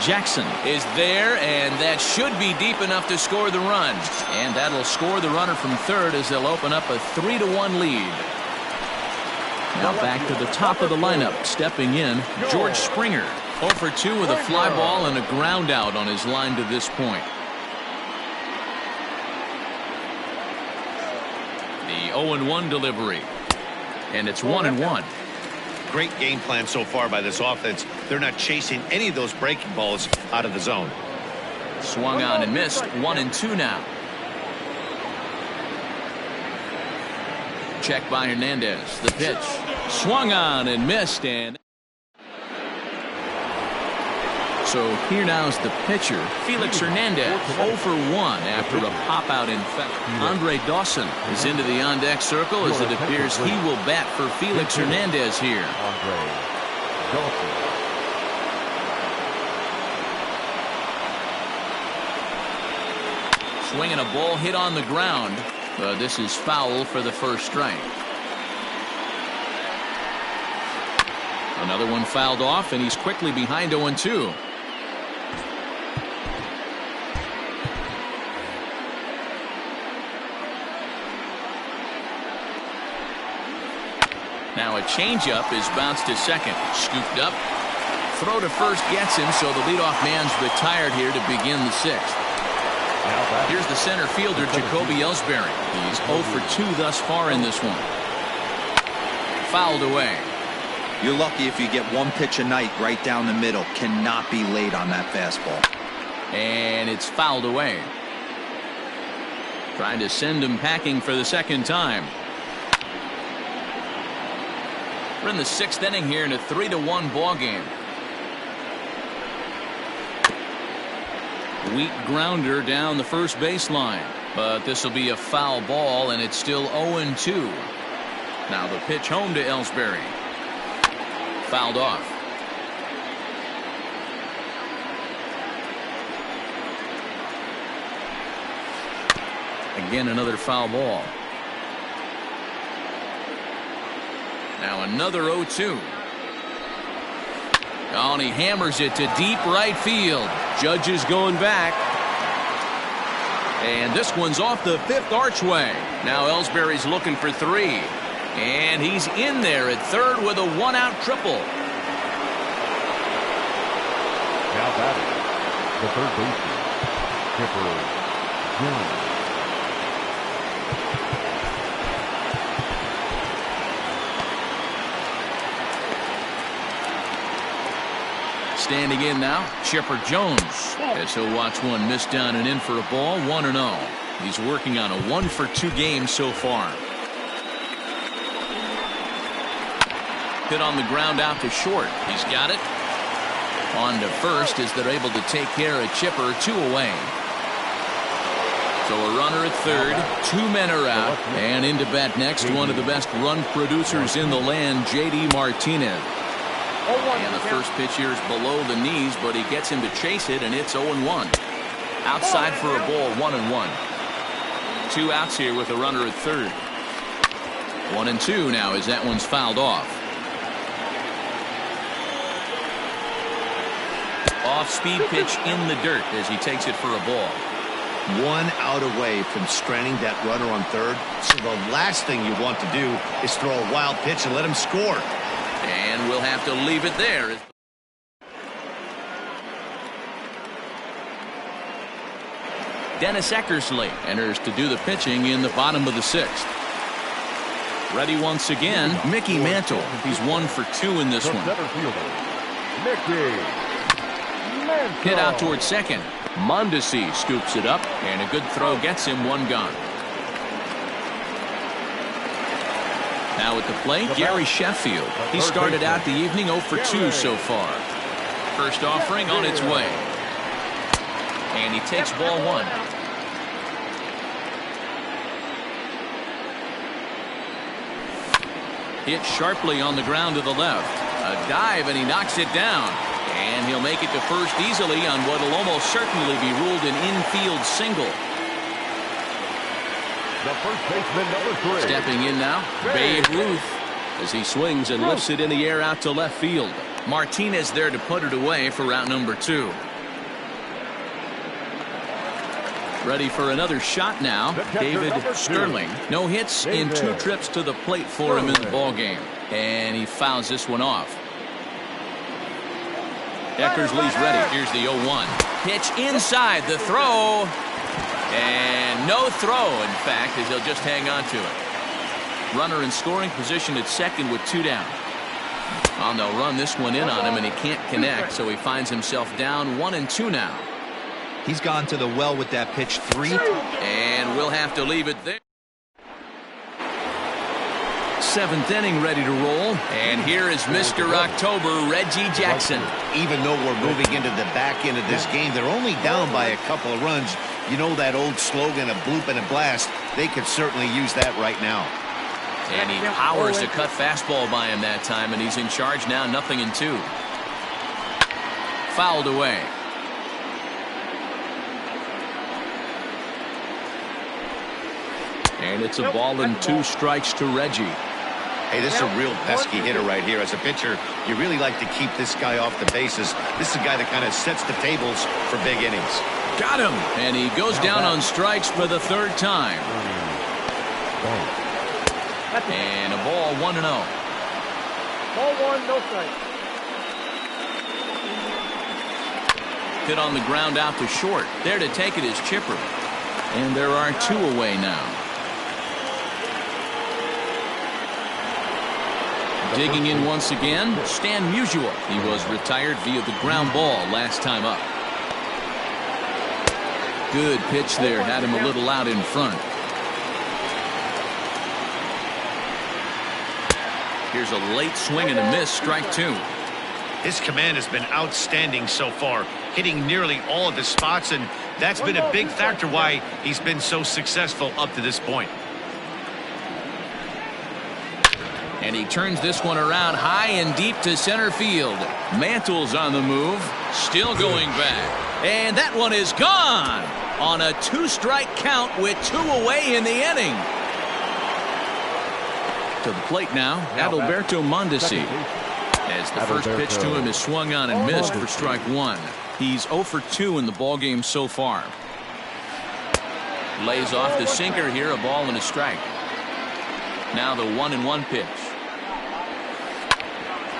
Jackson is there, and that should be deep enough to score the run. And that'll score the runner from third as they'll open up a 3-1 lead. Now back to the top of the lineup. Stepping in, George Springer. 0 for 2 with a fly ball and a ground out on his line to this point. The 0-1 delivery. And it's 1-1. Great game plan so far by this offense. They're not chasing any of those breaking balls out of the zone. Swung on and missed. 1-2 now. Check by Hernandez. The pitch. Swung on and missed. And so here now is the pitcher, Felix Hernandez, 0 for 1 after a pop-out in foul. Andre Dawson is into the on-deck circle as it appears he will bat for Felix Hernandez here. Swinging a ball hit on the ground. This is foul for the first strike. Another one fouled off, and he's quickly behind 0-2. Now a changeup is bounced to second. Scooped up. Throw to first gets him, so the leadoff man's retired here to begin the 6th. Here's the center fielder, Jacoby Ellsbury. He's 0 for 2 thus far in this one. Fouled away. You're lucky if you get one pitch a night right down the middle. Cannot be late on that fastball. And it's fouled away. Trying to send him packing for the second time. We're in the 6th inning here in a 3-1 ball game. Weak grounder down the first baseline, but this will be a foul ball, and it's still 0-2. Now the pitch home to Ellsbury. Fouled off. Again, another foul ball. Now another 0-2. Oh, and he hammers it to deep right field. Judge is going back. And this one's off the 5th archway. Now Ellsbury's looking for 3. And he's in there at 3rd with a 1-out triple. Now batting, the third baseman, Chipper Jones. Standing in now, Chipper Jones, as he'll watch one miss down and in for a ball. 1-0. He's working on a 1 for 2 game so far. Hit on the ground out to short. He's got it. On to first as they're able to take care of Chipper. 2 away. So a runner at 3rd. 2 men are out. And into bat next, one of the best run producers in the land, J.D. Martinez. And the first pitch here is below the knees, but he gets him to chase it, and it's 0-1. Outside for a ball, 1-1. 2 outs here with a runner at 3rd. 1-2 now as that one's fouled off. Off-speed pitch in the dirt as he takes it for a ball. 1 out away from stranding that runner on 3rd. So the last thing you want to do is throw a wild pitch and let him score. And we'll have to leave it there. Dennis Eckersley enters to do the pitching in the bottom of the 6th. Ready once again, Mickey Mantle. He's 1 for 2 in this one. Hit out towards second. Mondesi scoops it up, and a good throw gets him 1 gone. Now at the plate, Gary Sheffield. He started out the evening 0 for 2 so far. First offering on its way. And he takes ball 1. Hit sharply on the ground to the left. A dive, and he knocks it down. And he'll make it to first easily on what will almost certainly be ruled an infield single. The first baseman, number 3. Stepping in now, Babe Ruth, as he swings and lifts it in the air out to left field. Martinez there to put it away for route number 2. Ready for another shot now, David Sterling. No hits in 2 trips to the plate for him in the ballgame. And he fouls this one off. Eckersley's ready. Here's the 0-1. Pitch inside, the throw. And no throw, in fact, as he'll just hang on to it. Runner in scoring position at second with 2 down. Oh, they'll run this one in on him, and he can't connect, so he finds himself down 1-2 now. He's gone to the well with that pitch 3 times. And we'll have to leave it there. 7th inning ready to roll. And here is Mr. October, Reggie Jackson. Even though we're moving into the back end of this game, they're only down by a couple of runs. You know that old slogan, a bloop and a blast. They could certainly use that right now. And he powers a cut fastball by him that time, and he's in charge now, 0-2. Fouled away. And it's a ball and 2 strikes to Reggie. Hey, this is a real pesky hitter right here. As a pitcher, you really like to keep this guy off the bases. This is a guy that kind of sets the tables for big innings. Got him! And he goes down on strikes for the 3rd time. And a ball, 1-0. Ball 1, no strike. Hit on the ground out to short. There to take it is Chipper. And there are 2 away now. Digging in once again, Stan Musial. He was retired via the ground ball last time up. Good pitch there. Had him a little out in front. Here's a late swing and a miss. Strike 2. His command has been outstanding so far, hitting nearly all of his spots, and that's been a big factor why he's been so successful up to this point. And he turns this one around high and deep to center field. Mantle's on the move, still going back. And that one is gone on a 2-strike count with 2 away in the inning. To the plate now, Adalberto Mondesi. As the first pitch to him is swung on and missed for strike 1. He's 0 for 2 in the ballgame so far. Lays off the sinker here, a ball and a strike. Now the 1-1 pitch.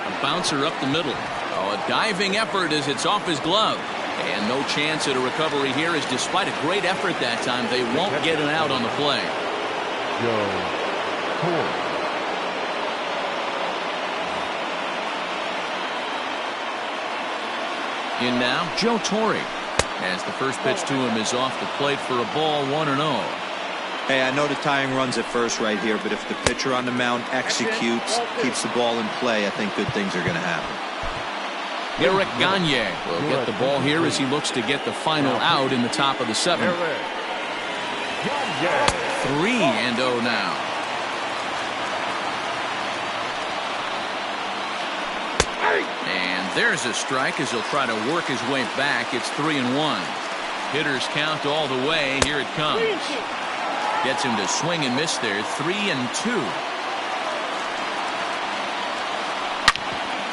A bouncer up the middle. Oh, a diving effort as it's off his glove. And no chance at a recovery here, as despite a great effort that time, they won't get an out on the play. In now, Joe Torre. As the first pitch to him is off the plate for a ball, 1-0. Hey, I know the tying runs at first right here, but if the pitcher on the mound executes, keeps the ball in play, I think good things are going to happen. Eric Gagne will get the ball here as he looks to get the final out in the top of the 7th. 3-0 now. And there's a strike as he'll try to work his way back. It's 3-1. Hitters count all the way. Here it comes. Gets him to swing and miss there. 3-2.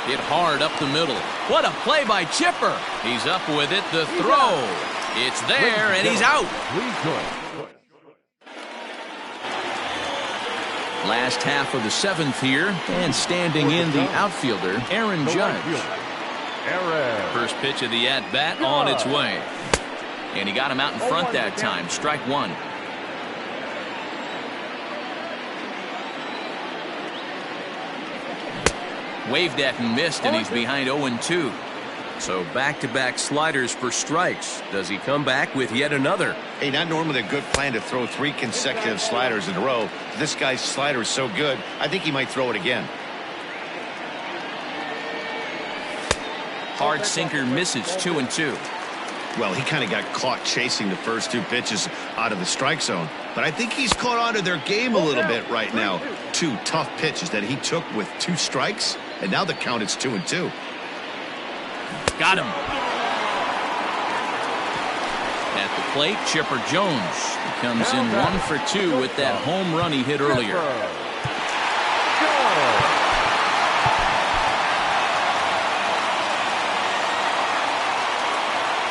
Hit hard up the middle. What a play by Chipper. He's up with it. The throw. It's there, and he's out. Last half of the 7th here, and standing in the outfielder, Aaron Judge. First pitch of the at-bat on its way. And he got him out in front that time. Strike 1. Waved at and missed, and he's behind 0-2. So back-to-back sliders for strikes. Does he come back with yet another? Hey, not normally a good plan to throw 3 consecutive sliders in a row. This guy's slider is so good, I think he might throw it again. Hard sinker misses. 2-2. Well, he kind of got caught chasing the first 2 pitches out of the strike zone. But I think he's caught on to their game a little bit right now. 2 tough pitches that he took with 2 strikes, and now the count is 2-2. Got him. At the plate, Chipper Jones. He comes in 1 for 2 with that home run he hit earlier.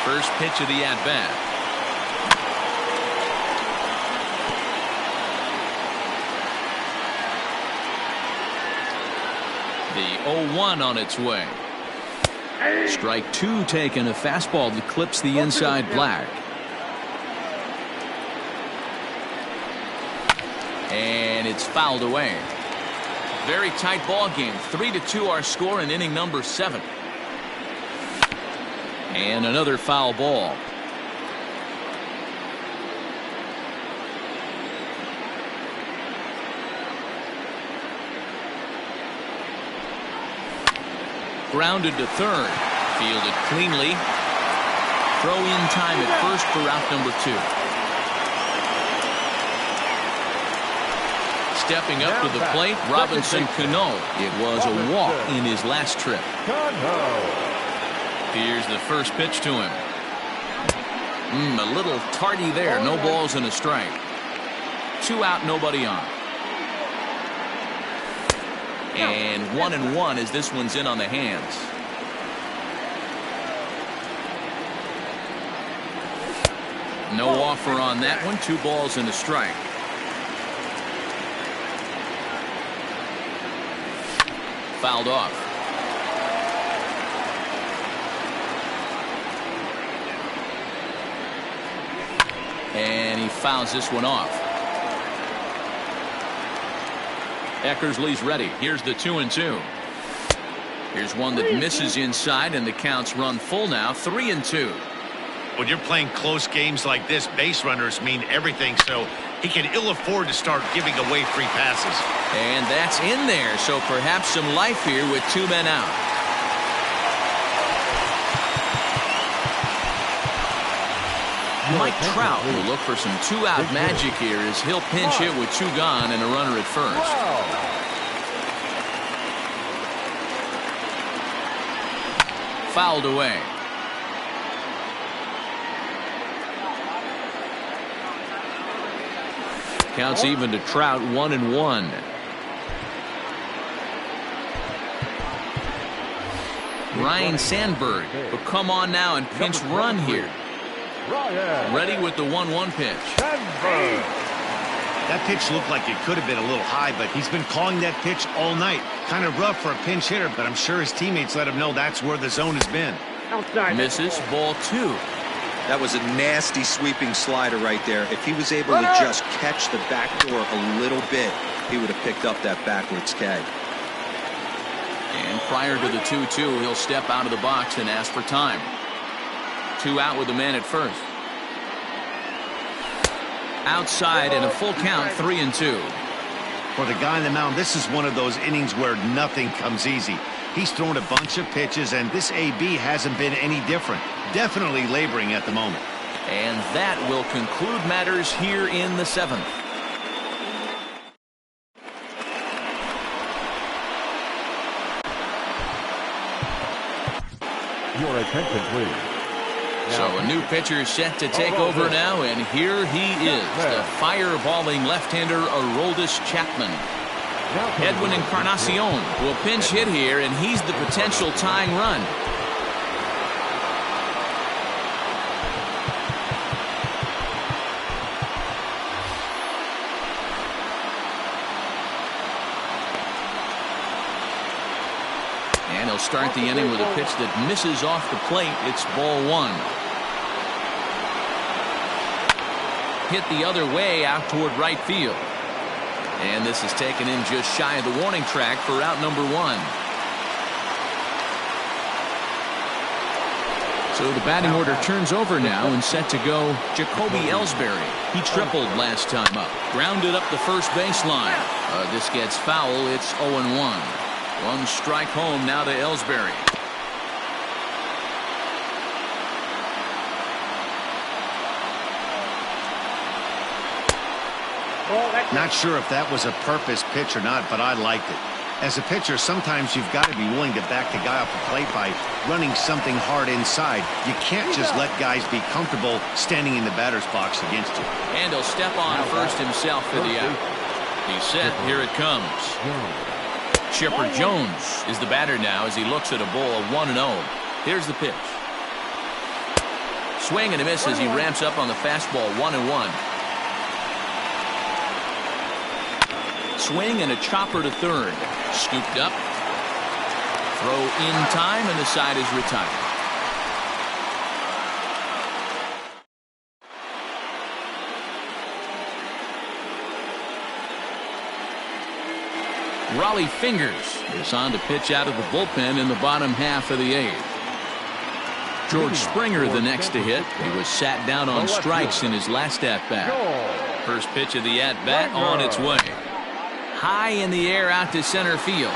First pitch of the at-bat. The 0-1 on its way. Strike 2 taken, a fastball that clips the inside black. And it's fouled away. Very tight ball game. 3-2 our score in inning number 7. And another foul ball. Grounded to third. Fielded cleanly. Throw in time at first for out number 2. Stepping up to the plate, Robinson Cano. It was a walk in his last trip. Here's the first pitch to him. A little tardy there. No balls and a strike. 2 out, nobody on. And 1-1 as this one's in on the hands. No offer on that one. 2 balls and a strike. Fouled off. fouls this one off. Eckersley's ready. Here's the 2-2. Here's one that misses inside, and the count's run full now. 3-2. When you're playing close games like this, base runners mean everything, so he can ill afford to start giving away free passes. And that's in there, so perhaps some life here with 2 men out. Mike Trout will look for some 2-out magic here as he'll pinch hit with 2 gone and a runner at first. Fouled away. Counts even to Trout, 1-1. Ryan Sandberg will come on now and pinch run here. Ready with the 1-1 pitch. That pitch looked like it could have been a little high, but he's been calling that pitch all night. Kind of rough for a pinch hitter, but I'm sure his teammates let him know that's where the zone has been. Misses, ball 2. That was a nasty sweeping slider right there. If he was able to just catch the back door a little bit, he would have picked up that backwards K. And prior to the 2-2, he'll step out of the box and ask for time. 2 out with the man at first. Outside and a full count, 3-2. For the guy on the mound, this is one of those innings where nothing comes easy. He's thrown a bunch of pitches, and this AB hasn't been any different. Definitely laboring at the moment. And that will conclude matters here in the 7th. Your attention, please. So a new pitcher set to take over now, and here he is, the fireballing left-hander Aroldis Chapman. Edwin Encarnacion will pinch hit here, and he's the potential tying run. And he'll start the inning with a pitch that misses off the plate. It's ball 1. Hit the other way out toward right field. And this is taken in just shy of the warning track for out number 1. So the batting order turns over now and set to go Jacoby Ellsbury. He tripled last time up. Grounded up the first baseline. This gets foul. It's 0-1. 1 strike home now to Ellsbury. Not sure if that was a purpose pitch or not, but I liked it. As a pitcher, sometimes you've got to be willing to back the guy off the plate by running something hard inside. You can't just let guys be comfortable standing in the batter's box against you. And he'll step on first himself for the out. He's set. Here it comes. Chipper Jones is the batter now as he looks at a ball of 1-0. Here's the pitch. Swing and a miss as he ramps up on the fastball. 1-1. Swing and a chopper to third. Scooped up. Throw in time, and the side is retired. Raleigh Fingers is on to pitch out of the bullpen in the bottom half of the 8th. George Springer the next to hit. He was sat down on strikes in his last at-bat. First pitch of the at-bat on its way. High in the air out to center field.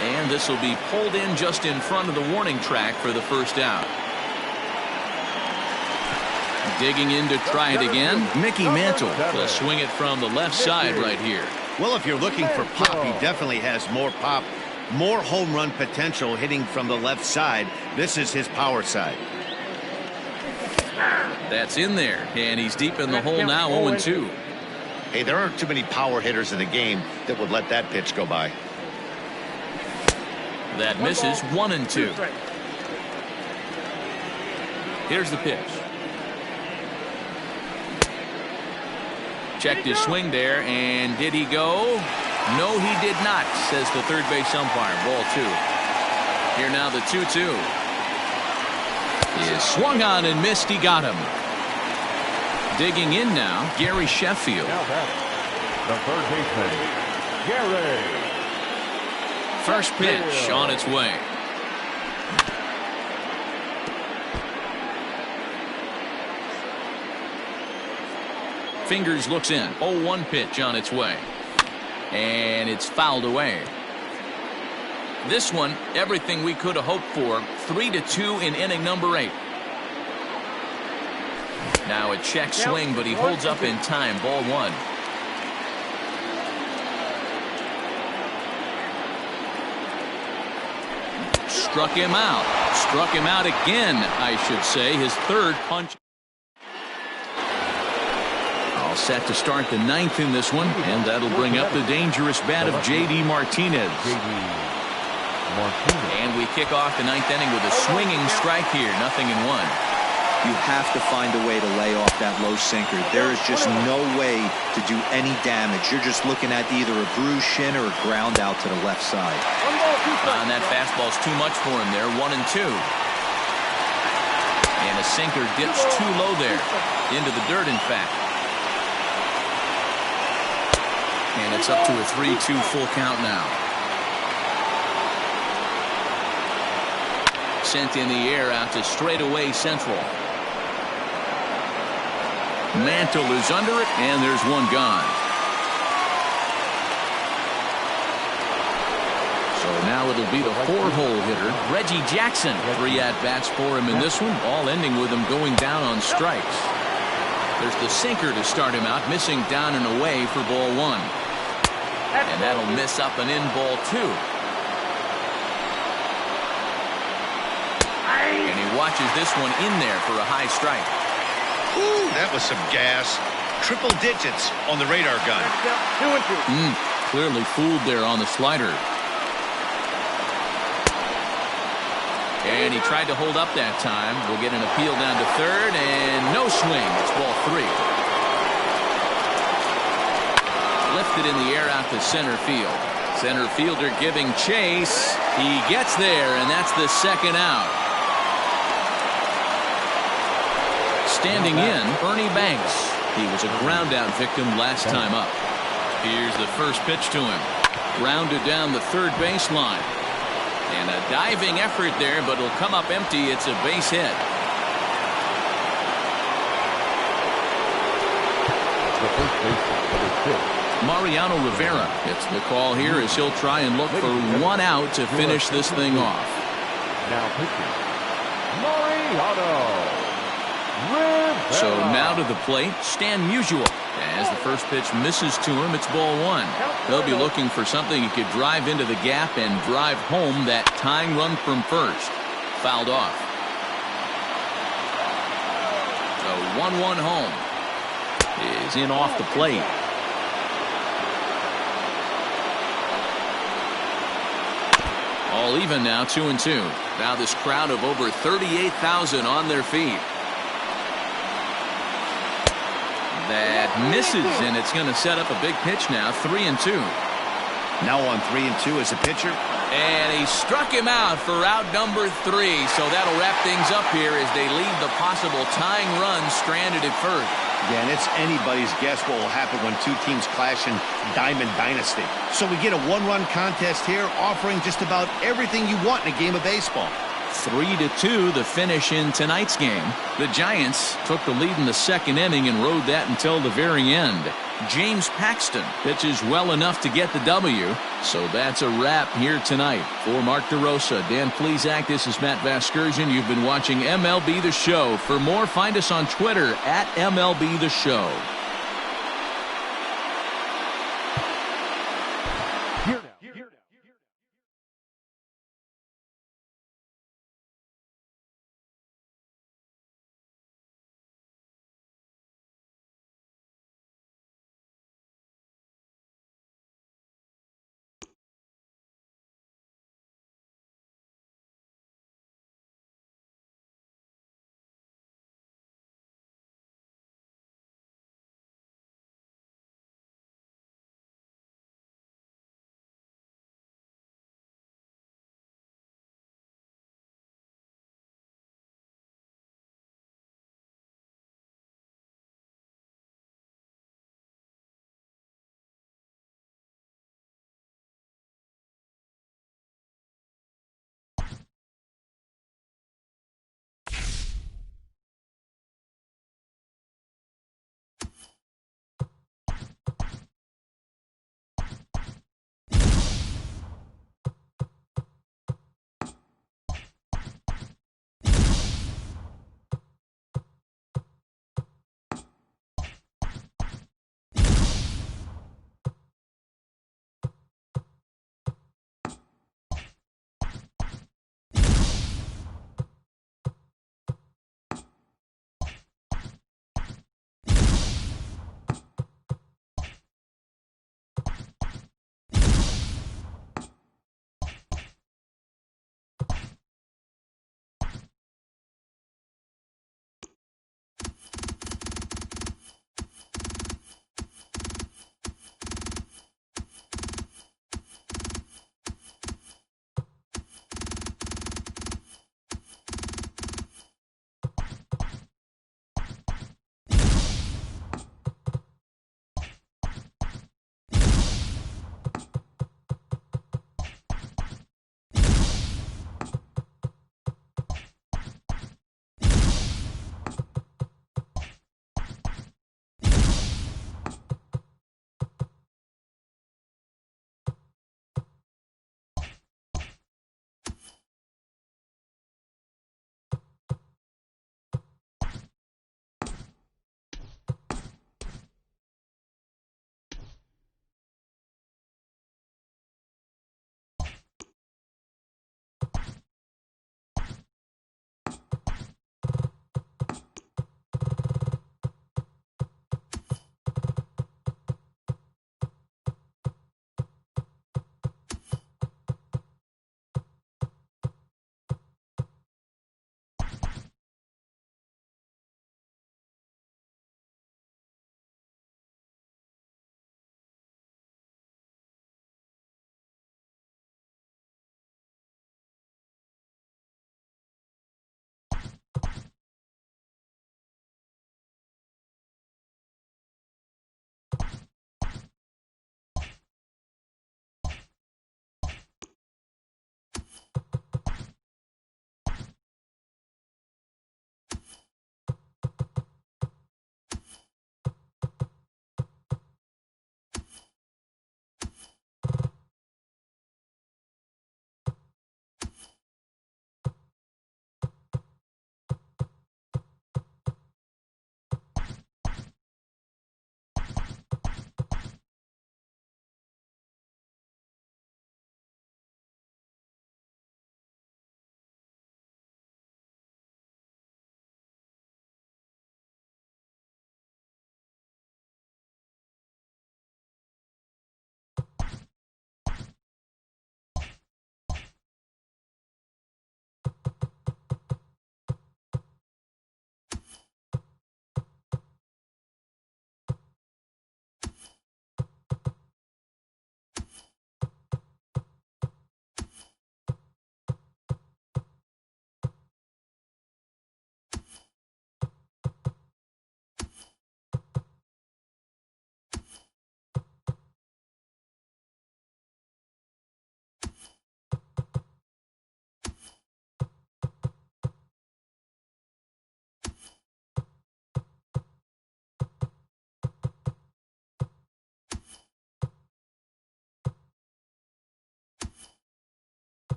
And this will be pulled in just in front of the warning track for the first out. Digging in to try it again, Mickey Mantle will swing it from the left side right here. Well, if you're looking for pop, he definitely has more pop, more home run potential hitting from the left side. This is his power side. That's in there, and he's deep in the hole now, 0-2. Hey, there aren't too many power hitters in the game that would let that pitch go by. That misses. 1-2. Here's the pitch. Checked his swing there, and did he go? No, he did not, says the third base umpire. Ball 2. Here now the 2-2. Is swung on and missed. He got him. Digging in now, Gary Sheffield. Now back, the third baseman, Gary. First pitch on its way. Fingers looks in. 0-1 pitch on its way. And it's fouled away. This one, everything we could have hoped for. 3-2 in inning number 8. Now a check swing, but he holds up in time. Ball 1. Struck him out. Struck him out again, I should say. His third punch. All set to start the 9th in this one, and that'll bring up the dangerous bat of J.D. Martinez. And we kick off the 9th inning with a swinging strike here. 0-1. You have to find a way to lay off that low sinker. There is just no way to do any damage. You're just looking at either a bruised shin or a ground out to the left side. And that fastball's too much for him there. 1-2. And a sinker dips too low there. Into the dirt, in fact. And it's up to a 3-2 full count now. Sent in the air out to straightaway central. Mantle is under it, and there's one gone. So now it'll be the 4-hole hitter, Reggie Jackson. 3 at-bats for him in this one, all ending with him going down on strikes. There's the sinker to start him out, missing down and away for ball 1. And that'll miss up and in ball 2. And he watches this one in there for a high strike. Ooh, that was some gas. Triple digits on the radar gun. 2-2. Clearly fooled there on the slider. And he tried to hold up that time. We'll get an appeal down to third, and no swing. It's ball 3. Lifted in the air out to center field. Center fielder giving chase. He gets there, and that's the 2nd out. Standing in, Ernie Banks. He was a ground-out victim last time up. Here's the first pitch to him. Grounded down the third baseline. And a diving effort there, but it'll come up empty. It's a base hit. The first baseman, number 6. Mariano Rivera gets the call here as he'll try and look for 1 out to finish this thing off. Now pitching, Mariano Rivera. So now to the plate, Stan Musial. As the first pitch misses to him, it's ball 1. He'll be looking for something he could drive into the gap and drive home that tying run from first. Fouled off. The 1-1 home is in off the plate. All even now, 2-2. Now this crowd of over 38,000 on their feet. That misses, and it's going to set up a big pitch now. 3-2. Now on 3-2 as a pitcher. And he struck him out for out number 3. So that'll wrap things up here as they leave the possible tying run stranded at first. Yeah, and it's anybody's guess what will happen when 2 teams clash in Diamond Dynasty. So we get a 1-run contest here, offering just about everything you want in a game of baseball. 3-2 the finish in tonight's game. The Giants took the lead in the 2nd inning and rode that until the very end. James Paxton pitches well enough to get the W. So that's a wrap here tonight. For Mark DeRosa, Dan Plesac, this is Matt Vasgersian. You've been watching MLB The Show. For more, find us on Twitter at MLB The Show.